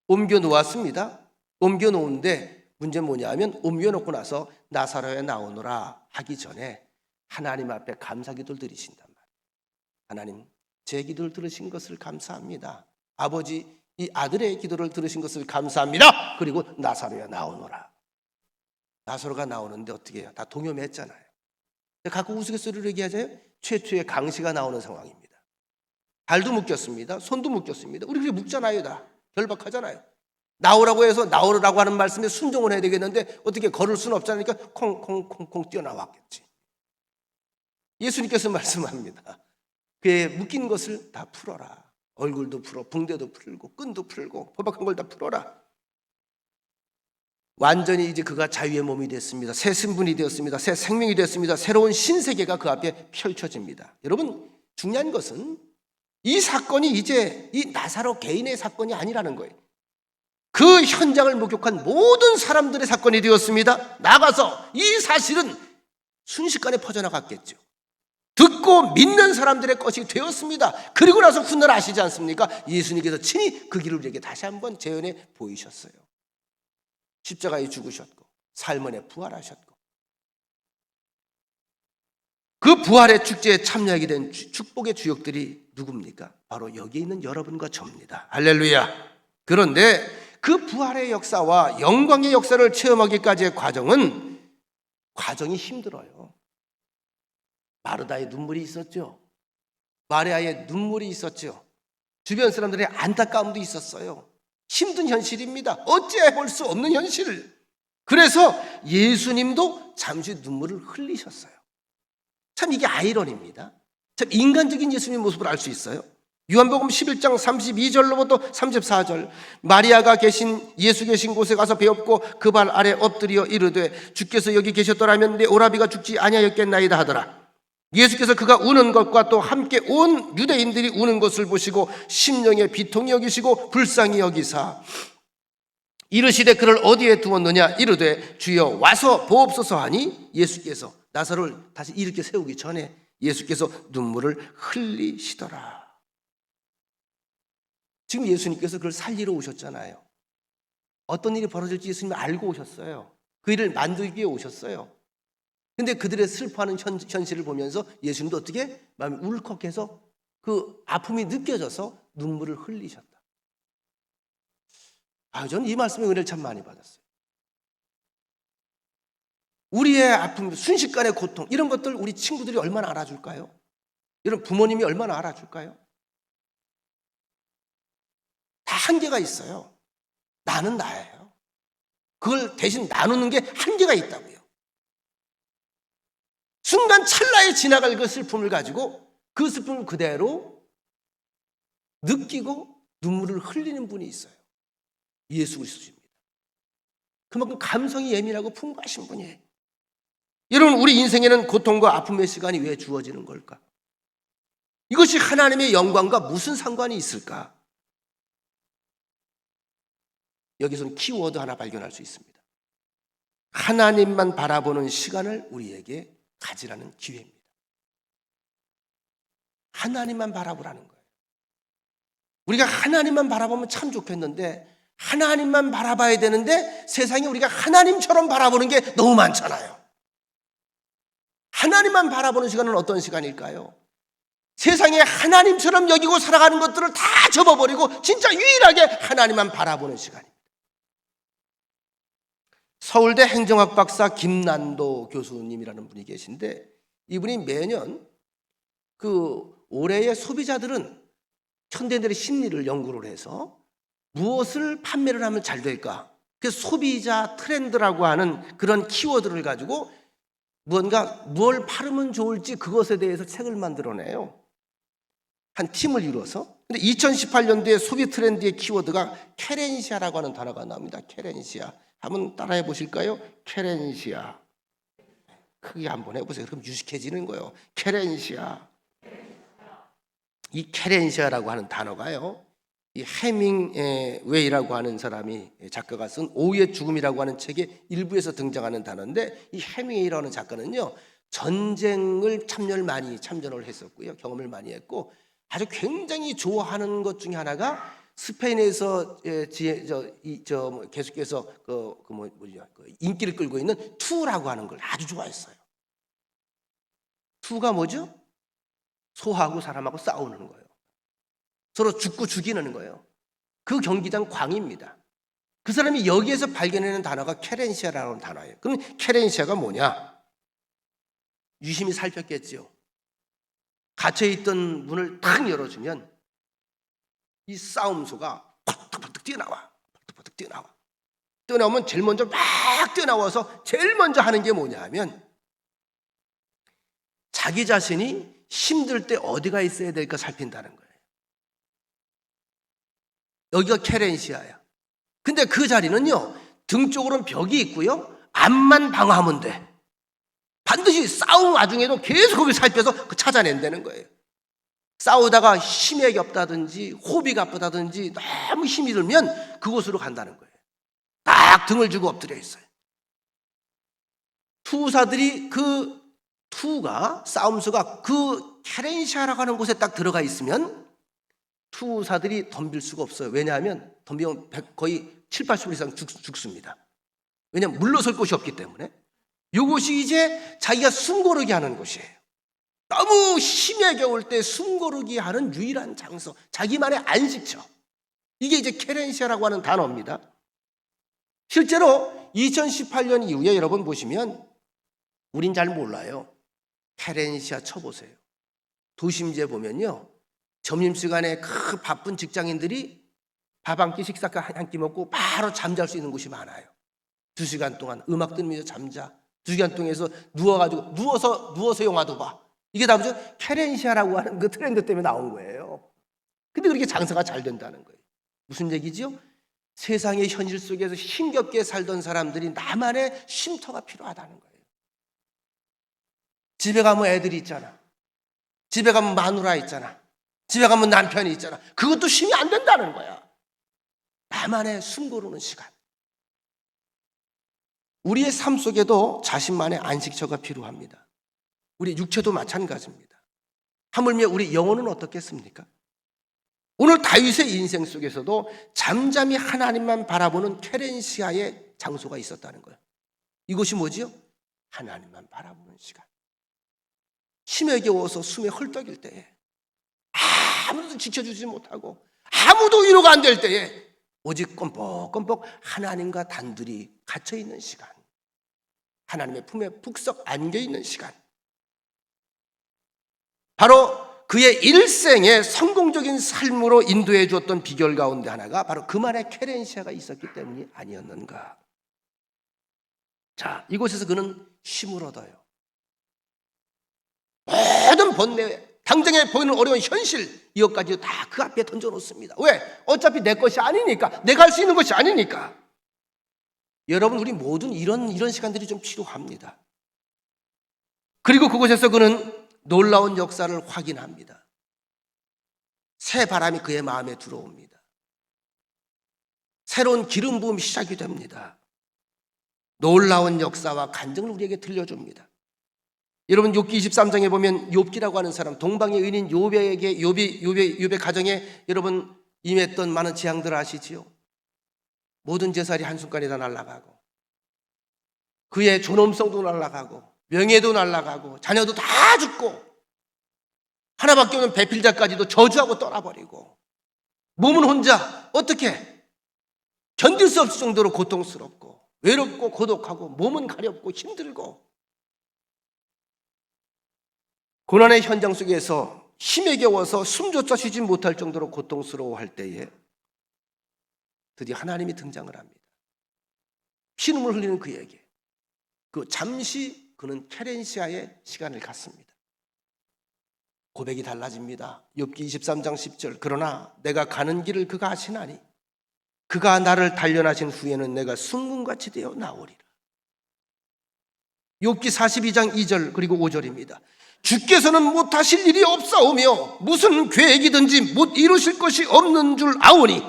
옮겨 놓았습니다. 옮겨 놓은데 문제는 뭐냐면 옮겨 놓고 나서 나사로에 나오너라 하기 전에 하나님 앞에 감사 기도를 드리신단 말이에요. 하나님, 제 기도를 들으신 것을 감사합니다. 아버지, 이 아들의 기도를 들으신 것을 감사합니다. 그리고 나사로야 나오너라. 나사로가 나오는데 어떻게 해요? 다 동요했잖아요. 각국 우스갯소리로 얘기하자요. 최초의 강시가 나오는 상황입니다. 발도 묶였습니다. 손도 묶였습니다. 우리 그렇게 묶잖아요. 다 결박하잖아요. 나오라고 해서 나오라고 하는 말씀에 순종을 해야 되겠는데 어떻게 걸을 수는 없잖아요. 그러니까 콩콩콩콩 뛰어나왔겠지. 예수님께서 말씀합니다. 그의 묶인 것을 다 풀어라. 얼굴도 풀어, 붕대도 풀고, 끈도 풀고, 포박한 걸 다 풀어라. 완전히 이제 그가 자유의 몸이 됐습니다. 새 신분이 되었습니다. 새 생명이 되었습니다. 새로운 신세계가 그 앞에 펼쳐집니다. 여러분, 중요한 것은 이 사건이 이제 이 나사로 개인의 사건이 아니라는 거예요. 그 현장을 목격한 모든 사람들의 사건이 되었습니다. 나가서 이 사실은 순식간에 퍼져나갔겠죠. 듣고 믿는 사람들의 것이 되었습니다. 그리고 나서 훗날 아시지 않습니까? 예수님께서 친히 그 길을 우리에게 다시 한번 재현해 보이셨어요. 십자가에 죽으셨고 삶원에 부활하셨고 그 부활의 축제에 참여하게 된 축복의 주역들이 누굽니까? 바로 여기 있는 여러분과 저입니다. 할렐루야. 그런데 그 부활의 역사와 영광의 역사를 체험하기까지의 과정이 힘들어요. 마르다의 눈물이 있었죠. 마리아의 눈물이 있었죠. 주변 사람들의 안타까움도 있었어요. 힘든 현실입니다. 어찌해 볼 수 없는 현실. 그래서 예수님도 잠시 눈물을 흘리셨어요. 참 이게 아이러니입니다. 참 인간적인 예수님의 모습을 알 수 있어요. 요한복음 11장 32절로부터 34절, 마리아가 예수 계신 곳에 가서 배웠고 그 발 아래 엎드려 이르되 주께서 여기 계셨더라면 내 오라비가 죽지 아니하였겠나이다 하더라. 예수께서 그가 우는 것과 또 함께 온 유대인들이 우는 것을 보시고 심령의 비통이 여기시고 불쌍히 여기사 이르시되 그를 어디에 두었느냐 이르되 주여 와서 보옵소서 하니 예수께서 나사로를 다시 일으켜 세우기 전에 예수께서 눈물을 흘리시더라. 지금 예수님께서 그걸 살리러 오셨잖아요. 어떤 일이 벌어질지 예수님이 알고 오셨어요. 그 일을 만들기 위해 오셨어요. 근데 그들의 슬퍼하는 현실을 보면서 예수님도 어떻게 마음이 울컥해서 그 아픔이 느껴져서 눈물을 흘리셨다. 저는 이 말씀에 은혜를 참 많이 받았어요. 우리의 아픔, 순식간의 고통 이런 것들 우리 친구들이 얼마나 알아줄까요? 이런 부모님이 얼마나 알아줄까요? 다 한계가 있어요. 나는 나예요. 그걸 대신 나누는 게 한계가 있다고요. 순간 찰나에 지나갈 그 슬픔을 가지고 그 슬픔을 그대로 느끼고 눈물을 흘리는 분이 있어요. 예수 그리스도입니다. 그만큼 감성이 예민하고 풍부하신 분이에요. 여러분, 우리 인생에는 고통과 아픔의 시간이 왜 주어지는 걸까? 이것이 하나님의 영광과 무슨 상관이 있을까? 여기서는 키워드 하나 발견할 수 있습니다. 하나님만 바라보는 시간을 우리에게 가지라는 기회입니다. 하나님만 바라보라는 거예요. 우리가 하나님만 바라보면 참 좋겠는데 하나님만 바라봐야 되는데 세상에 우리가 하나님처럼 바라보는 게 너무 많잖아요. 하나님만 바라보는 시간은 어떤 시간일까요? 세상에 하나님처럼 여기고 살아가는 것들을 다 접어버리고 진짜 유일하게 하나님만 바라보는 시간입니다. 서울대 행정학 박사 김난도 교수님이라는 분이 계신데 이분이 매년 그 올해의 소비자들은 현대인들의 심리를 연구를 해서 무엇을 판매를 하면 잘 될까? 그 소비자 트렌드라고 하는 그런 키워드를 가지고 뭘 팔으면 좋을지 그것에 대해서 책을 만들어내요. 한 팀을 이루어서. 근데 2018년도에 소비 트렌드의 키워드가 케렌시아라고 하는 단어가 나옵니다. 케렌시아. 한번 따라해 보실까요? 케렌시아. 크게 한번 해보세요. 그럼 유식해지는 거예요. 케렌시아. 이 케렌시아라고 하는 단어가요, 이 해밍웨이라고 하는 사람이 작가가 쓴 오후의 죽음이라고 하는 책의 일부에서 등장하는 단어인데, 이 해밍웨이라는 작가는요 전쟁을 참전을 했었고요, 경험을 많이 했고, 아주 굉장히 좋아하는 것 중에 하나가 스페인에서 계속해서 인기를 끌고 있는 투라고 하는 걸 아주 좋아했어요. 투가 뭐죠? 소하고 사람하고 싸우는 거예요. 서로 죽고 죽이는 거예요. 그 경기장 광입니다. 그 사람이 여기에서 발견하는 단어가 케렌시아라는 단어예요. 그럼 케렌시아가 뭐냐? 유심히 살폈겠지요. 갇혀있던 문을 탁 열어주면 이 싸움소가 팍팍팍 뛰어나와. 팍팍팍 뛰어나와. 뛰어나오면 제일 먼저 막 뛰어나와서 제일 먼저 하는 게 뭐냐 하면, 자기 자신이 힘들 때 어디가 있어야 될까 살핀다는 거예요. 여기가 케렌시아야. 근데 그 자리는요, 등 쪽으로는 벽이 있고요, 앞만 방어하면 돼. 반드시 싸움 와중에도 계속 거기 살펴서 찾아낸다는 거예요. 싸우다가 힘이 없다든지 호흡이 가쁘다든지 너무 힘이 들면 그곳으로 간다는 거예요. 딱 등을 주고 엎드려 있어요. 투사들이 싸움수가 그 케렌시아라고 하는 곳에 딱 들어가 있으면 투사들이 덤빌 수가 없어요. 왜냐하면 덤비면 거의 7, 80% 이상 죽습니다. 왜냐하면 물러설 곳이 없기 때문에. 이곳이 이제 자기가 숨고르기 하는 곳이에요. 너무 힘에 겨울 때 숨고르기 하는 유일한 장소, 자기만의 안식처. 이게 이제 케렌시아라고 하는 단어입니다. 실제로 2018년 이후에 여러분 보시면, 우린 잘 몰라요. 케렌시아 쳐보세요. 도심지에 보면요, 점심시간에 그 바쁜 직장인들이 밥 한 끼, 식사 한 끼 먹고 바로 잠잘 수 있는 곳이 많아요. 2시간 동안 음악 들으면서 잠자. 2시간 동안에서 누워서 영화도 봐. 이게 다 뭐죠? 케렌시아라고 하는 그 트렌드 때문에 나온 거예요. 근데 그렇게 장사가 잘 된다는 거예요. 무슨 얘기죠? 세상의 현실 속에서 힘겹게 살던 사람들이 나만의 쉼터가 필요하다는 거예요. 집에 가면 애들이 있잖아. 집에 가면 마누라 있잖아. 집에 가면 남편이 있잖아. 그것도 쉼이 안 된다는 거야. 나만의 숨 고르는 시간. 우리의 삶 속에도 자신만의 안식처가 필요합니다. 우리 육체도 마찬가지입니다. 하물며 우리 영혼은 어떻겠습니까? 오늘 다윗의 인생 속에서도 잠잠히 하나님만 바라보는 케렌시아의 장소가 있었다는 거예요. 이것이 뭐지요? 하나님만 바라보는 시간. 힘에 겨워서 숨에 헐떡일 때에, 아무도 지켜주지 못하고 아무도 위로가 안 될 때에 오직 껌뻑껌뻑 하나님과 단둘이 갇혀있는 시간, 하나님의 품에 푹석 안겨있는 시간, 바로 그의 일생의 성공적인 삶으로 인도해 주었던 비결 가운데 하나가 바로 그만의 케렌시아가 있었기 때문이 아니었는가. 자, 이곳에서 그는 쉼을 얻어요. 모든 번뇌, 당장에 보이는 어려운 현실, 이것까지 다 그 앞에 던져놓습니다. 왜? 어차피 내 것이 아니니까, 내가 할 수 있는 것이 아니니까. 여러분, 우리 모든 이런 시간들이 좀 필요합니다. 그리고 그곳에서 그는 놀라운 역사를 확인합니다. 새 바람이 그의 마음에 들어옵니다. 새로운 기름 부음이 시작이 됩니다. 놀라운 역사와 간증을 우리에게 들려줍니다. 여러분, 욥기 23장에 보면 욥기라고 하는 사람, 동방의 의인인 욥에게 욥의 가정에 여러분 임했던 많은 재앙들 아시지요? 모든 재산이 한순간에 다 날아가고, 그의 존엄성도 날아가고, 명예도 날아가고, 자녀도 다 죽고, 하나밖에 없는 배필자까지도 저주하고 떠나버리고, 몸은 혼자 어떻게 견딜 수 없을 정도로 고통스럽고 외롭고 고독하고, 몸은 가렵고 힘들고, 고난의 현장 속에서 힘에 겨워서 숨조차 쉬지 못할 정도로 고통스러워할 때에 드디어 하나님이 등장을 합니다. 피눈물 흘리는 그에게 잠시 그는 케렌시아의 시간을 갖습니다. 고백이 달라집니다. 욥기 23장 10절. 그러나 내가 가는 길을 그가 아시나니 그가 나를 단련하신 후에는 내가 순금같이 되어 나오리라. 욥기 42장 2절 그리고 5절입니다. 주께서는 못하실 일이 없사오며 무슨 계획이든지 못 이루실 것이 없는 줄 아오니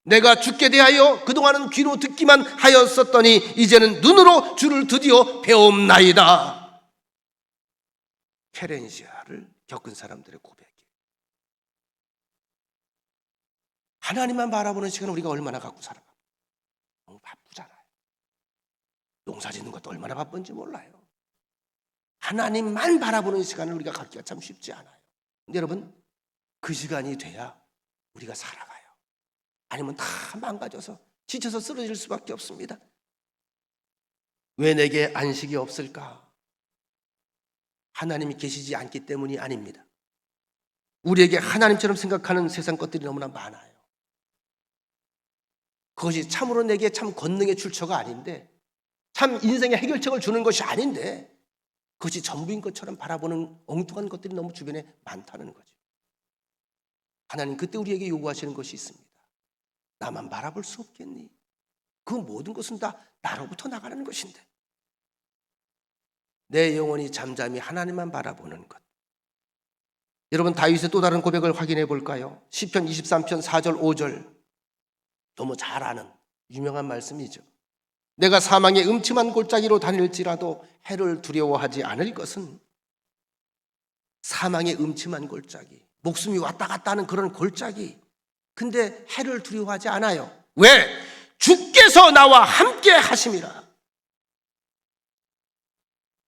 내가 주께 대하여 그동안은 귀로 듣기만 하였었더니 이제는 눈으로 주를 드디어 배움나이다. 케렌시아를 겪은 사람들의 고백이에요. 하나님만 바라보는 시간을 우리가 얼마나 갖고 살아갑니까? 너무 바쁘잖아요. 농사 짓는 것도 얼마나 바쁜지 몰라요. 하나님만 바라보는 시간을 우리가 갖기가 참 쉽지 않아요. 근데 여러분, 그 시간이 돼야 우리가 살아가요. 아니면 다 망가져서 지쳐서 쓰러질 수밖에 없습니다. 왜 내게 안식이 없을까? 하나님이 계시지 않기 때문이 아닙니다. 우리에게 하나님처럼 생각하는 세상 것들이 너무나 많아요. 그것이 참으로 내게 참 권능의 출처가 아닌데, 참 인생의 해결책을 주는 것이 아닌데, 그것이 전부인 것처럼 바라보는 엉뚱한 것들이 너무 주변에 많다는 거죠. 하나님 그때 우리에게 요구하시는 것이 있습니다. 나만 바라볼 수 없겠니? 그 모든 것은 다 나로부터 나가는 것인데, 내 영혼이 잠잠히 하나님만 바라보는 것. 여러분, 다윗의 또 다른 고백을 확인해 볼까요? 시편 23편 4절 5절. 너무 잘 아는 유명한 말씀이죠. 내가 사망의 음침한 골짜기로 다닐지라도 해를 두려워하지 않을 것은, 사망의 음침한 골짜기, 목숨이 왔다 갔다 하는 그런 골짜기, 근데 해를 두려워하지 않아요. 왜? 주께서 나와 함께 하심이라.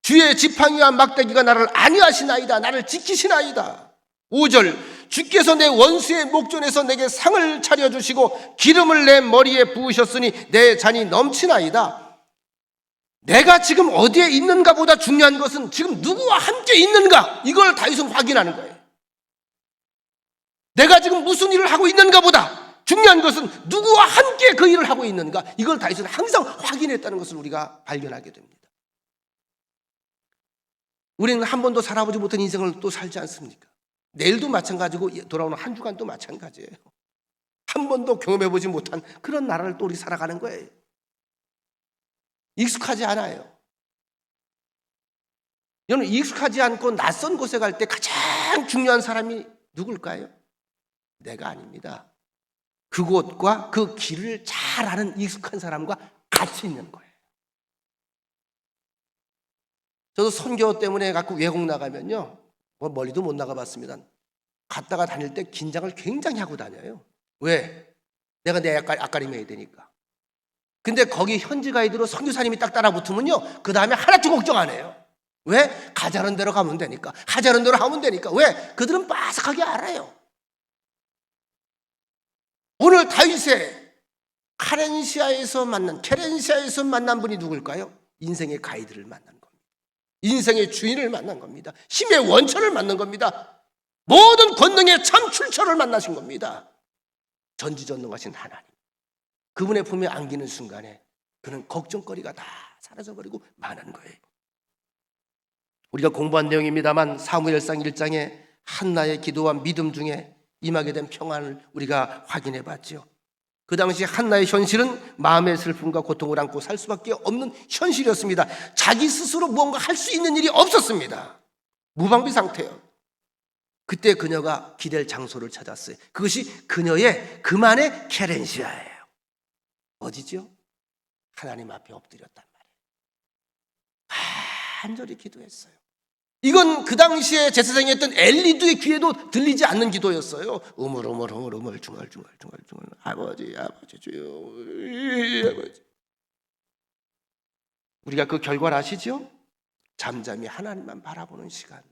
주의 지팡이와 막대기가 나를 안위하시나이다. 나를 지키시나이다. 5절. 주께서 내 원수의 목전에서 내게 상을 차려주시고 기름을 내 머리에 부으셨으니 내 잔이 넘치나이다. 내가 지금 어디에 있는가 보다 중요한 것은 지금 누구와 함께 있는가, 이걸 다윗은 확인하는 거예요. 내가 지금 무슨 일을 하고 있는가 보다 중요한 것은 누구와 함께 그 일을 하고 있는가, 이걸 다윗은 항상 확인했다는 것을 우리가 발견하게 됩니다. 우리는 한 번도 살아보지 못한 인생을 또 살지 않습니까? 내일도 마찬가지고 돌아오는 한 주간도 마찬가지예요. 한 번도 경험해보지 못한 그런 나라를 또 우리 살아가는 거예요. 익숙하지 않아요. 여러분, 익숙하지 않고 낯선 곳에 갈 때 가장 중요한 사람이 누굴까요? 내가 아닙니다. 그곳과 그 길을 잘 아는 익숙한 사람과 같이 있는 거예요. 저도 선교 때문에 갖고 외국 나가면요, 멀리도 못 나가봤습니다. 갔다가 다닐 때 긴장을 굉장히 하고 다녀요. 왜? 내가 내 앞가림해야 되니까. 근데 거기 현지 가이드로 선교사님이 딱 따라붙으면요, 그 다음에 하나도 걱정 안 해요. 왜? 가자는 대로 가면 되니까. 하자는 대로 하면 되니까. 왜? 그들은 빠삭하게 알아요. 오늘 다윗의 케렌시아에서 만난 분이 누굴까요? 인생의 가이드를 만난 겁니다. 인생의 주인을 만난 겁니다. 힘의 원천을 만난 겁니다. 모든 권능의 참 출처를 만나신 겁니다. 전지전능하신 하나님, 그분의 품에 안기는 순간에 그는 걱정거리가 다 사라져버리고 마는 거예요. 우리가 공부한 내용입니다만 사무엘상 1장에 한나의 기도와 믿음 중에 임하게 된 평안을 우리가 확인해 봤죠. 그 당시 한나의 현실은 마음의 슬픔과 고통을 안고 살 수밖에 없는 현실이었습니다. 자기 스스로 무언가 할 수 있는 일이 없었습니다. 무방비 상태예요. 그때 그녀가 기댈 장소를 찾았어요. 그것이 그만의 케렌시아예요. 어디죠? 하나님 앞에 엎드렸단 말이에요. 간절히 기도했어요. 이건 그 당시에 제사장이었던 엘리두의 귀에도 들리지 않는 기도였어요. 우물우물 중얼중얼 아버지 주여 아버지. 우리가 그 결과를 아시죠? 잠잠히 하나님만 바라보는 시간,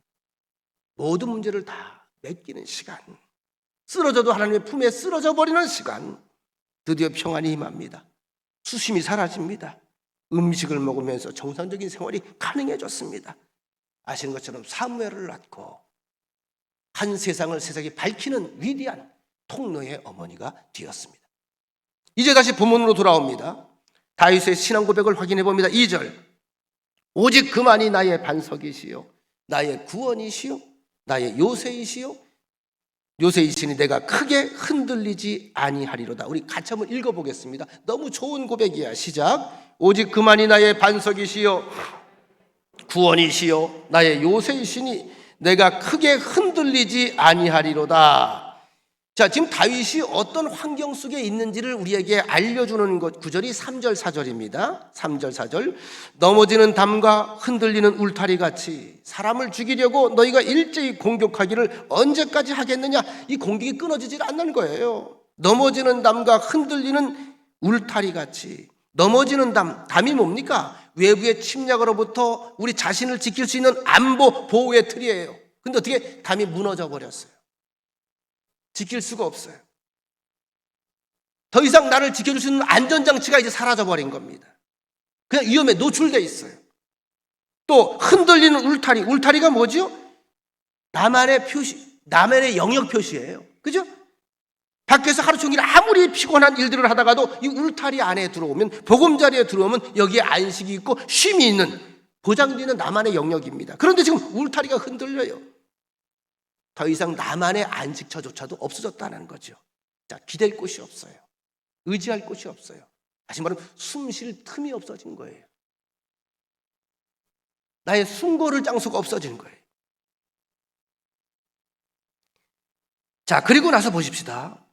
모든 문제를 다 맡기는 시간, 쓰러져도 하나님의 품에 쓰러져 버리는 시간, 드디어 평안이 임합니다. 수심이 사라집니다. 음식을 먹으면서 정상적인 생활이 가능해졌습니다. 아시는 것처럼 사무엘을 낳고 한 세상을 세상에 밝히는 위대한 통로의 어머니가 되었습니다. 이제 다시 본문으로 돌아옵니다. 다윗의 신앙 고백을 확인해 봅니다. 2절, 오직 그만이 나의 반석이시요 나의 구원이시요 나의 요새이시요 요새이시니 내가 크게 흔들리지 아니하리로다. 우리 같이 한번 읽어보겠습니다. 너무 좋은 고백이야. 시작. 오직 그만이 나의 반석이시요 구원이시요 나의 요새이시니 내가 크게 흔들리지 아니하리로다. 자, 지금 다윗이 어떤 환경 속에 있는지를 우리에게 알려주는 것, 구절이 3절 4절입니다. 3절 4절. 넘어지는 담과 흔들리는 울타리 같이 사람을 죽이려고 너희가 일제히 공격하기를 언제까지 하겠느냐. 이 공격이 끊어지질 않는 거예요. 넘어지는 담과 흔들리는 울타리 같이. 넘어지는 담이 뭡니까? 외부의 침략으로부터 우리 자신을 지킬 수 있는 안보 보호의 틀이에요. 근데 어떻게 담이 무너져 버렸어요. 지킬 수가 없어요. 더 이상 나를 지켜줄 수 있는 안전장치가 이제 사라져버린 겁니다. 그냥 위험에 노출되어 있어요. 또 흔들리는 울타리. 울타리가 뭐죠? 나만의 표시, 나만의 영역 표시예요. 그죠? 밖에서 하루 종일 아무리 피곤한 일들을 하다가도 이 울타리 안에 들어오면, 보금자리에 들어오면 여기에 안식이 있고 쉼이 있는, 보장되는 나만의 영역입니다. 그런데 지금 울타리가 흔들려요. 더 이상 나만의 안식처조차도 없어졌다는 거죠. 자, 기댈 곳이 없어요. 의지할 곳이 없어요. 다시 말하면 숨 쉴 틈이 없어진 거예요. 나의 숨고를 장소가 없어진 거예요. 자, 그리고 나서 보십시다.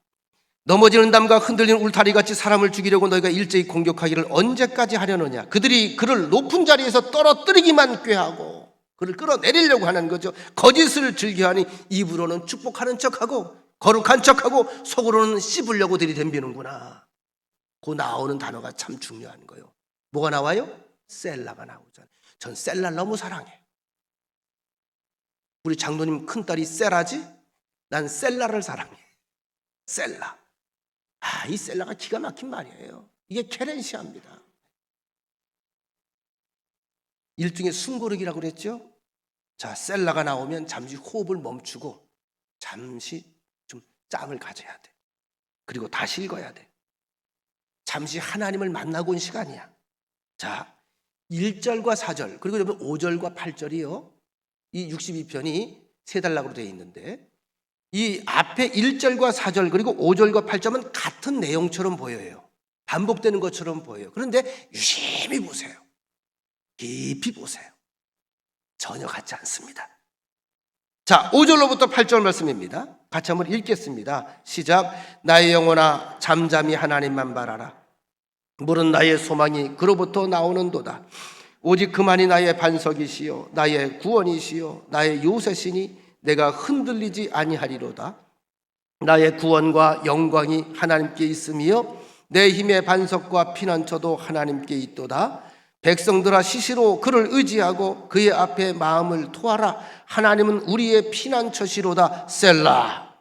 넘어지는 담과 흔들리는 울타리같이 사람을 죽이려고 너희가 일제히 공격하기를 언제까지 하려느냐. 그들이 그를 높은 자리에서 떨어뜨리기만 꾀하고 그를 끌어내리려고 하는 거죠. 거짓을 즐겨하니 입으로는 축복하는 척하고 거룩한 척하고 속으로는 씹으려고 들이댐비는구나. 그 나오는 단어가 참 중요한 거예요. 뭐가 나와요? 셀라가 나오잖아요. 전 셀라 너무 사랑해요. 우리 장로님 큰딸이 셀라지? 난 셀라를 사랑해. 셀라. 이 셀라가 기가 막힌 말이에요. 이게 케렌시아입니다. 일종의 숨고르기라고 그랬죠? 자, 셀라가 나오면 잠시 호흡을 멈추고 잠시 좀 짬을 가져야 돼. 그리고 다시 읽어야 돼. 잠시 하나님을 만나고 온 시간이야. 자, 1절과 4절 그리고 여러분 5절과 8절이요. 이 62편이 세 단락으로 되어 있는데 이 앞에 1절과 4절 그리고 5절과 8절은 같은 내용처럼 보여요. 반복되는 것처럼 보여요. 그런데 유심히 보세요. 깊이 보세요. 전혀 같지 않습니다. 자, 5절로부터 8절 말씀입니다. 같이 한번 읽겠습니다. 시작. 나의 영혼아 잠잠히 하나님만 바라라. 물은 나의 소망이 그로부터 나오는도다. 오직 그만이 나의 반석이시요 나의 구원이시요 나의 요새시니 내가 흔들리지 아니하리로다. 나의 구원과 영광이 하나님께 있으며 내 힘의 반석과 피난처도 하나님께 있도다. 백성들아 시시로 그를 의지하고 그의 앞에 마음을 토하라. 하나님은 우리의 피난처시로다. 셀라.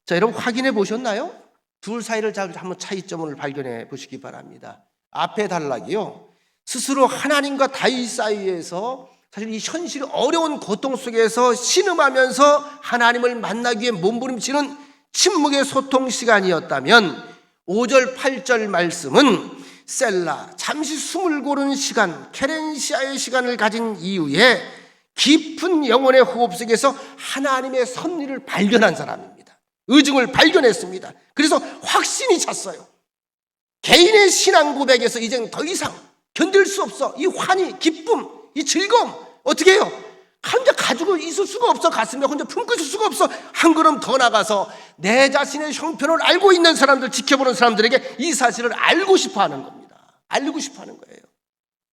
자, 여러분 확인해 보셨나요? 둘 사이를 한번 차이점을 발견해 보시기 바랍니다. 앞에 단락이요. 스스로 하나님과 다윗 사이에서 사실 이 현실 어려운 고통 속에서 신음하면서 하나님을 만나기 위해 몸부림치는 침묵의 소통 시간이었다면 5절 8절 말씀은 셀라, 잠시 숨을 고르는 시간, 케렌시아의 시간을 가진 이후에 깊은 영혼의 호흡 속에서 하나님의 섭리를 발견한 사람입니다. 의중을 발견했습니다. 그래서 확신이 찼어요. 개인의 신앙 고백에서 이제는 더 이상 견딜 수 없어. 이 환희, 기쁨, 이 즐거움 어떻게 해요? 혼자 가지고 있을 수가 없어. 가슴에 혼자 품고 있을 수가 없어. 한 걸음 더 나가서 내 자신의 형편을 알고 있는 사람들, 지켜보는 사람들에게 이 사실을 알고 싶어 하는 겁니다. 알고 싶어 하는 거예요.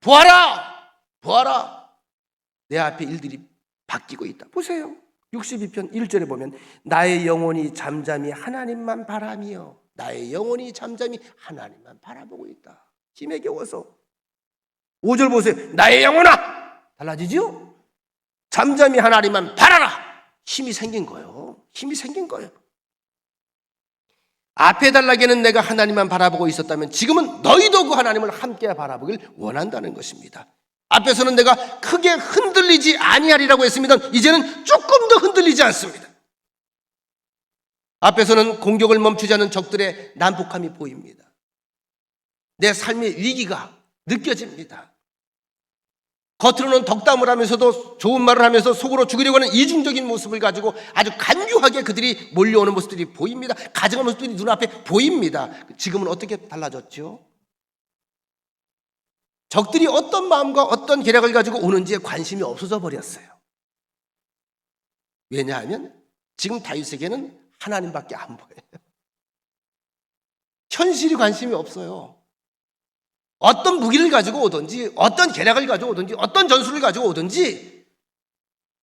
보아라! 보아라! 내 앞에 일들이 바뀌고 있다. 보세요. 62편 1절에 보면 나의 영혼이 잠잠히 하나님만 바라며 나의 영혼이 잠잠히 하나님만 바라보고 있다. 힘에 겨워서. 5절 보세요. 나의 영혼아! 달라지죠? 잠잠히 하나님만 바라라. 힘이 생긴 거예요. 힘이 생긴 거예요. 앞에 단락에는 내가 하나님만 바라보고 있었다면 지금은 너희도 그 하나님을 함께 바라보길 원한다는 것입니다. 앞에서는 내가 크게 흔들리지 아니하리라고 했습니다. 이제는 조금 더 흔들리지 않습니다. 앞에서는 공격을 멈추지 않는 적들의 난폭함이 보입니다. 내 삶의 위기가 느껴집니다. 겉으로는 덕담을 하면서도 좋은 말을 하면서 속으로 죽이려고 하는 이중적인 모습을 가지고 아주 간교하게 그들이 몰려오는 모습들이 보입니다. 가증한 모습들이 눈앞에 보입니다. 지금은 어떻게 달라졌죠? 적들이 어떤 마음과 어떤 계략을 가지고 오는지에 관심이 없어져 버렸어요. 왜냐하면 지금 다윗에게는 하나님밖에 안 보여요. 현실이 관심이 없어요. 어떤 무기를 가지고 오든지 어떤 계략을 가지고 오든지 어떤 전술을 가지고 오든지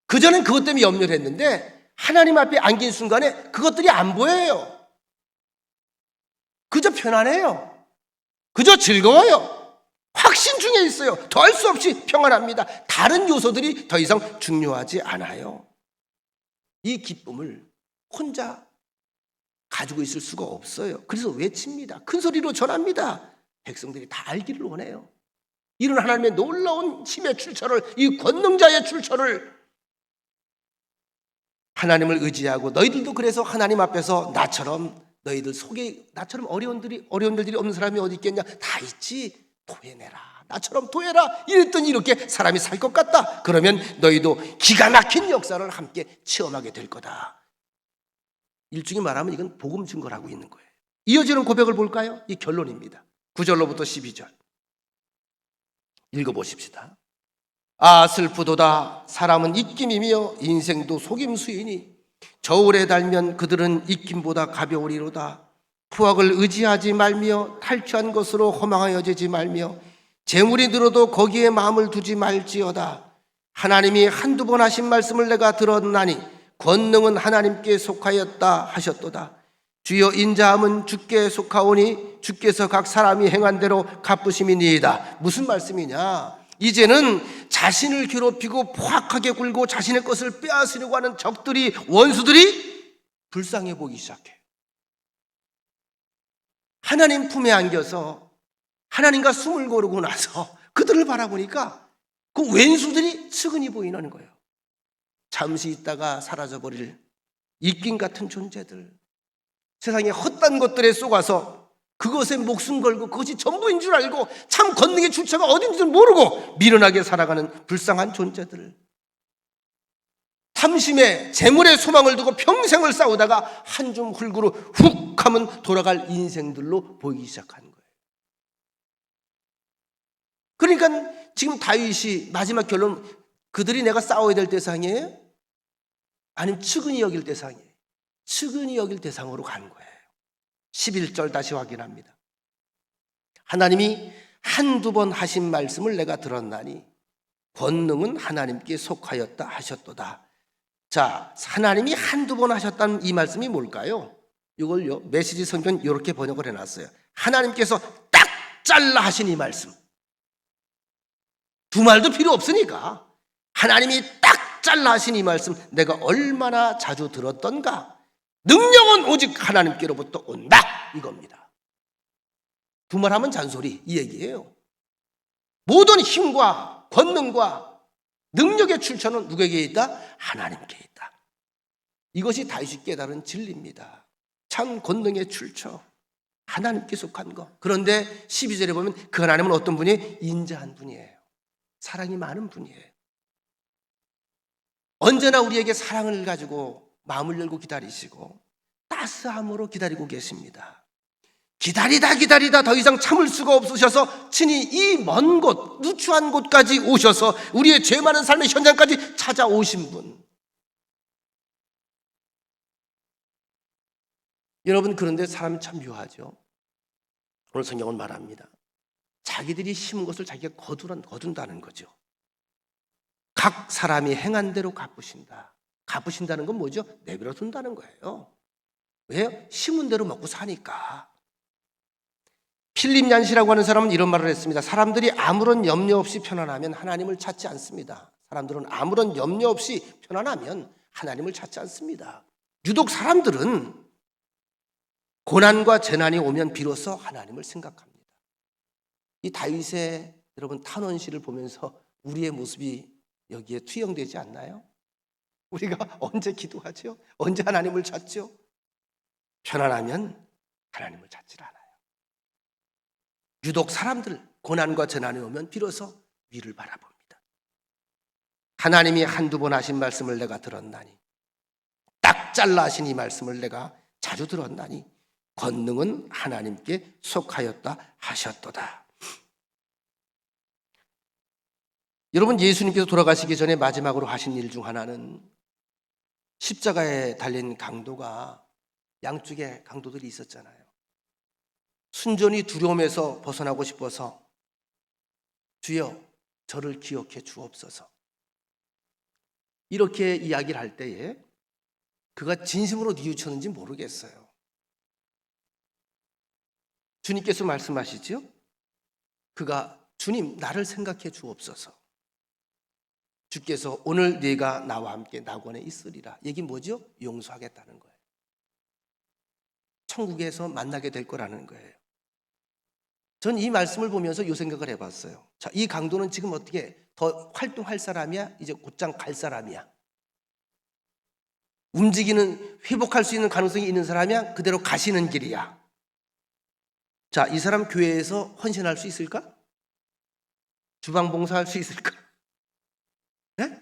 그전엔 그것 때문에 염려를 했는데 하나님 앞에 안긴 순간에 그것들이 안 보여요. 그저 편안해요. 그저 즐거워요. 확신 중에 있어요. 더할 수 없이 평안합니다. 다른 요소들이 더 이상 중요하지 않아요. 이 기쁨을 혼자 가지고 있을 수가 없어요. 그래서 외칩니다. 큰 소리로 전합니다. 백성들이 다 알기를 원해요. 이런 하나님의 놀라운 힘의 출처를, 이 권능자의 출처를 하나님을 의지하고 너희들도 그래서 하나님 앞에서 나처럼 너희들 속에 나처럼 어려운 일들이 없는 사람이 어디 있겠냐? 다 있지. 토해내라. 나처럼 토해라. 이랬더니 이렇게 사람이 살 것 같다. 그러면 너희도 기가 막힌 역사를 함께 체험하게 될 거다. 일종의 말하면 이건 복음 증거라고 있는 거예요. 이어지는 고백을 볼까요? 이 결론입니다. 9절로부터 12절 읽어보십시다. 아 슬프도다. 사람은 입김이며 인생도 속임수이니 저울에 달면 그들은 입김보다 가벼우리로다. 푸악을 의지하지 말며 탈취한 것으로 허망하여지지 말며 재물이 늘어도 거기에 마음을 두지 말지어다. 하나님이 한두 번 하신 말씀을 내가 들었나니 권능은 하나님께 속하였다 하셨도다. 주여 인자함은 주께 속하오니 주께서 각 사람이 행한 대로 갚으심이니이다. 무슨 말씀이냐? 이제는 자신을 괴롭히고 포악하게 굴고 자신의 것을 빼앗으려고 하는 적들이, 원수들이 불쌍해 보기 시작해. 하나님 품에 안겨서 하나님과 숨을 고르고 나서 그들을 바라보니까 그 왼수들이 측은히 보이는 거예요. 잠시 있다가 사라져버릴 입김 같은 존재들, 세상의 헛된 것들에 쏘가서 그것에 목숨 걸고 그것이 전부인 줄 알고 참 권능의 출처가 어딘지를 모르고 미련하게 살아가는 불쌍한 존재들, 탐심에 재물에 소망을 두고 평생을 싸우다가 한 줌 흙으로 훅 하면 돌아갈 인생들로 보이기 시작한 거예요. 그러니까 지금 다윗이 마지막 결론, 그들이 내가 싸워야 될 대상이에요? 아니면 측은히 여길 대상이에요? 측은히 여길 대상으로 간 거예요. 11절 다시 확인합니다. 하나님이 한두 번 하신 말씀을 내가 들었나니 권능은 하나님께 속하였다 하셨도다. 자, 하나님이 한두 번 하셨다는 이 말씀이 뭘까요? 이걸요, 메시지 성경 이렇게 번역을 해놨어요. 하나님께서 딱 잘라 하신 이 말씀. 두 말도 필요 없으니까 하나님이 딱 잘라 하신 이 말씀 내가 얼마나 자주 들었던가. 능력은 오직 하나님께로부터 온다, 이겁니다. 두 말 하면 잔소리, 이 얘기예요. 모든 힘과 권능과 능력의 출처는 누구에게 있다? 하나님께 있다. 이것이 다윗이 깨달은 진리입니다. 참 권능의 출처, 하나님께 속한 것. 그런데 12절에 보면 그 하나님은 어떤 분이에요? 인자한 분이에요. 사랑이 많은 분이에요. 언제나 우리에게 사랑을 가지고 마음을 열고 기다리시고 따스함으로 기다리고 계십니다. 기다리다 더 이상 참을 수가 없으셔서 친히 이 먼 곳, 누추한 곳까지 오셔서 우리의 죄 많은 삶의 현장까지 찾아오신 분. 여러분, 그런데 사람이 참 묘하죠. 오늘 성경은 말합니다. 자기들이 심은 것을 자기가 거둔다는 거죠. 각 사람이 행한 대로 갚으신다. 갚으신다는 건 뭐죠? 내버려 둔다는 거예요. 왜요? 심은 대로 먹고 사니까. 필립 얀시라고 하는 사람은 이런 말을 했습니다. 사람들이 아무런 염려 없이 편안하면 하나님을 찾지 않습니다. 사람들은 아무런 염려 없이 편안하면 하나님을 찾지 않습니다. 유독 사람들은 고난과 재난이 오면 비로소 하나님을 생각합니다. 이 다윗의 여러분 탄원시를 보면서 우리의 모습이 여기에 투영되지 않나요? 우리가 언제 기도하죠? 언제 하나님을 찾죠? 편안하면 하나님을 찾질 않아요. 유독 사람들 고난과 전환이 오면 비로소 위를 바라봅니다. 하나님이 한두 번 하신 말씀을 내가 들었나니, 딱 잘라 하신 이 말씀을 내가 자주 들었나니 권능은 하나님께 속하였다 하셨도다. 여러분, 예수님께서 돌아가시기 전에 마지막으로 하신 일 중 하나는 십자가에 달린 강도가 양쪽에 강도들이 있었잖아요. 순전히 두려움에서 벗어나고 싶어서 주여 저를 기억해 주옵소서, 이렇게 이야기를 할 때에 그가 진심으로 뉘우쳤는지 모르겠어요. 주님께서 말씀하시죠. 그가 주님 나를 생각해 주옵소서. 주께서 오늘 네가 나와 함께 낙원에 있으리라. 얘기 뭐죠? 용서하겠다는 거예요. 천국에서 만나게 될 거라는 거예요. 전 이 말씀을 보면서 이 생각을 해봤어요. 자, 이 강도는 지금 어떻게 더 활동할 사람이야? 이제 곧장 갈 사람이야? 움직이는, 회복할 수 있는 가능성이 있는 사람이야? 그대로 가시는 길이야? 자, 이 사람 교회에서 헌신할 수 있을까? 주방 봉사할 수 있을까? 네?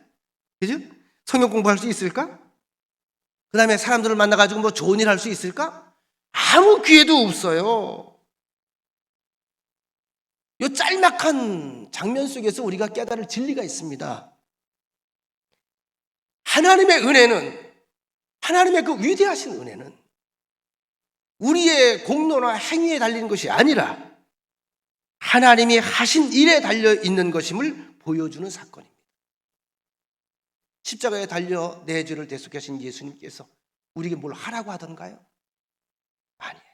그죠? 성경 공부할 수 있을까? 그 다음에 사람들을 만나가지고 뭐 좋은 일 할 수 있을까? 아무 기회도 없어요. 이 짤막한 장면 속에서 우리가 깨달을 진리가 있습니다. 하나님의 은혜는, 하나님의 그 위대하신 은혜는 우리의 공로나 행위에 달린 것이 아니라 하나님이 하신 일에 달려 있는 것임을 보여주는 사건입니다. 십자가에 달려 내 죄를 대속하신 예수님께서 우리에게 뭘 하라고 하던가요? 아니에요.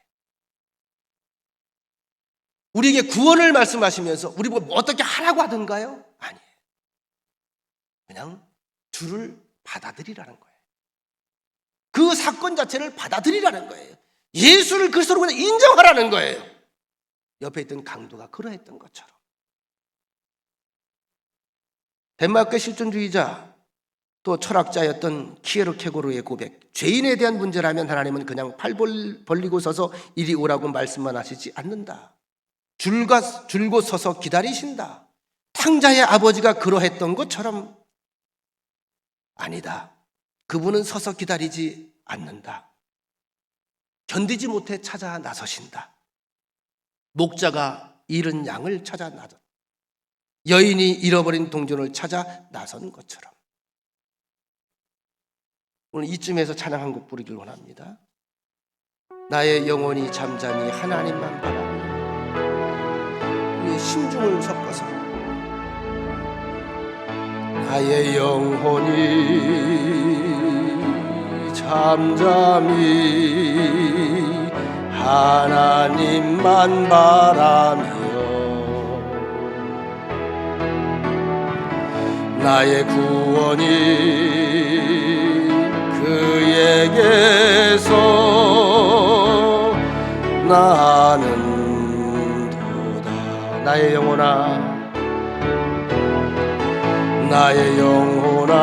우리에게 구원을 말씀하시면서 우리 보고 어떻게 하라고 하던가요? 아니에요. 그냥 주를 받아들이라는 거예요. 그 사건 자체를 받아들이라는 거예요. 예수를 그리스도로 그냥 인정하라는 거예요. 옆에 있던 강도가 그러했던 것처럼. 덴마크 실존주의자 또 철학자였던 키에르케고르의 고백, 죄인에 대한 문제라면 하나님은 그냥 팔 벌리고 서서 이리 오라고 말씀만 하시지 않는다. 줄곧 서서 기다리신다. 탕자의 아버지가 그러했던 것처럼 아니다. 그분은 서서 기다리지 않는다. 견디지 못해 찾아 나서신다. 목자가 잃은 양을 찾아 나서, 여인이 잃어버린 동전을 찾아 나선 것처럼. 오늘 이쯤에서 찬양 한 곡 부르길 원합니다. 나의 영혼이 잠잠히 하나님만 바라며. 우리의 심중을 섞어서 나의 영혼이 잠잠히 하나님만 바라며 나의 구원이 그에게서 나는도다. 나의 영혼아, 나의 영혼아,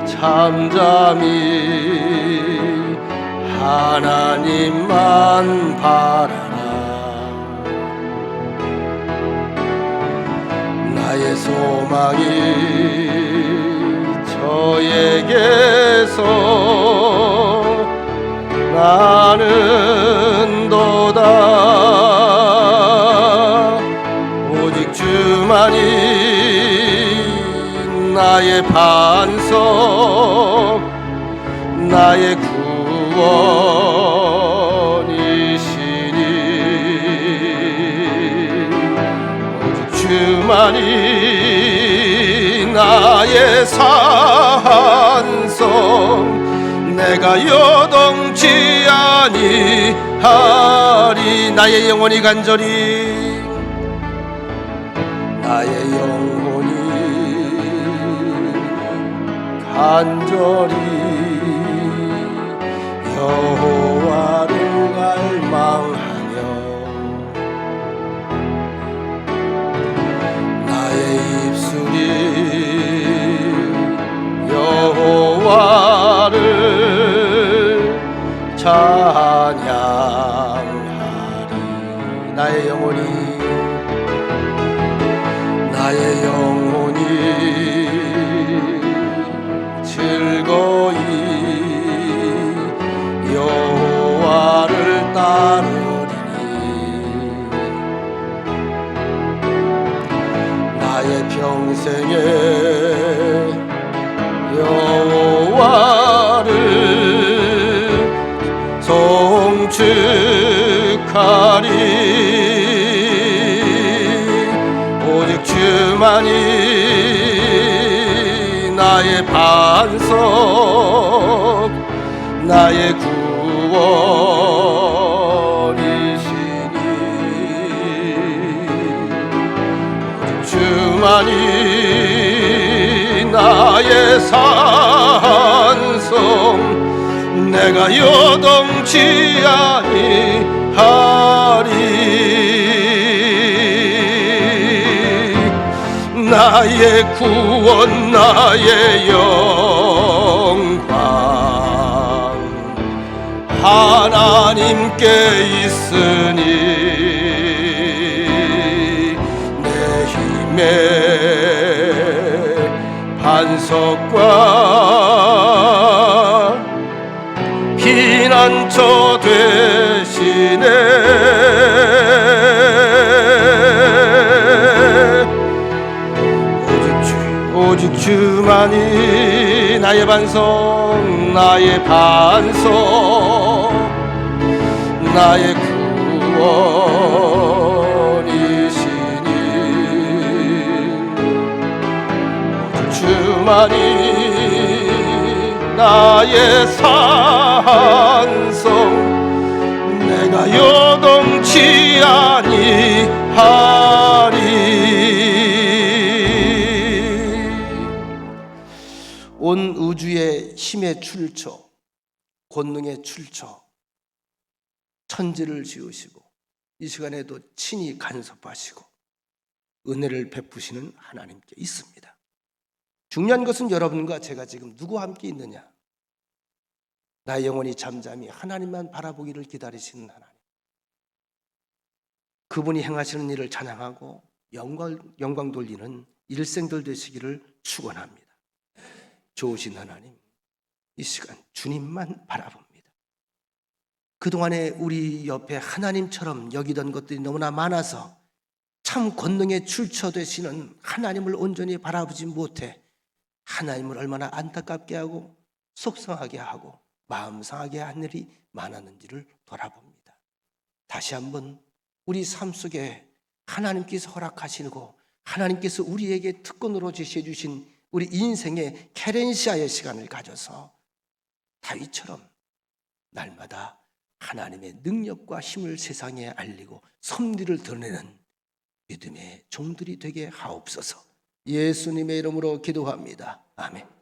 잠잠히 하나님만 바라라. 나의 소망이 저에게서 나는도다. 오직 주만이 나의 반석, 나의 구원이시니 오직 주만이 나의 산성, 내가 요동치 아니하리. 나의 영혼이 간절히, 나의 영혼이 간절히 여호와를 갈망하며 나의 입술이 여호와를 나의 영혼이 즐거이 여호와를 따르리니 나의 평생에 여호와를 송축하리 오직 주만이 나의 반석 나의 구원이시니 오직 주만이 나의 산성 내가 요동치 아니하리 나의 구원 나의 영광 하나님께 있으니 내 힘의 반석과 피난처 되시네 오직 주만이 나의 반석 나의 구원이시니 오직 주만이 나의 산성 내가 요동치 아니하리 온 우주의 힘의 출처 권능의 출처 천지를 지으시고 이 시간에도 친히 간섭하시고 은혜를 베푸시는 하나님께 있습니다. 중요한 것은 여러분과 제가 지금 누구와 함께 있느냐 나의 영혼이 잠잠히 하나님만 바라보기를 기다리시는 하나님 그분이 행하시는 일을 찬양하고 영광 돌리는 일생들 되시기를 축원합니다. 좋으신 하나님 이 시간 주님만 바라봅니다. 그동안에 우리 옆에 하나님처럼 여기던 것들이 너무나 많아서 참 권능의 출처 되시는 하나님을 온전히 바라보지 못해 하나님을 얼마나 안타깝게 하고 속상하게 하고 마음 상하게 한 일이 많았는지를 돌아봅니다. 다시 한번 우리 삶 속에 하나님께서 허락하시고 하나님께서 우리에게 특권으로 제시해 주신 우리 인생의 케렌시아의 시간을 가져서 다윗처럼 날마다 하나님의 능력과 힘을 세상에 알리고 섭리를 드러내는 믿음의 종들이 되게 하옵소서. 예수님의 이름으로 기도합니다. 아멘.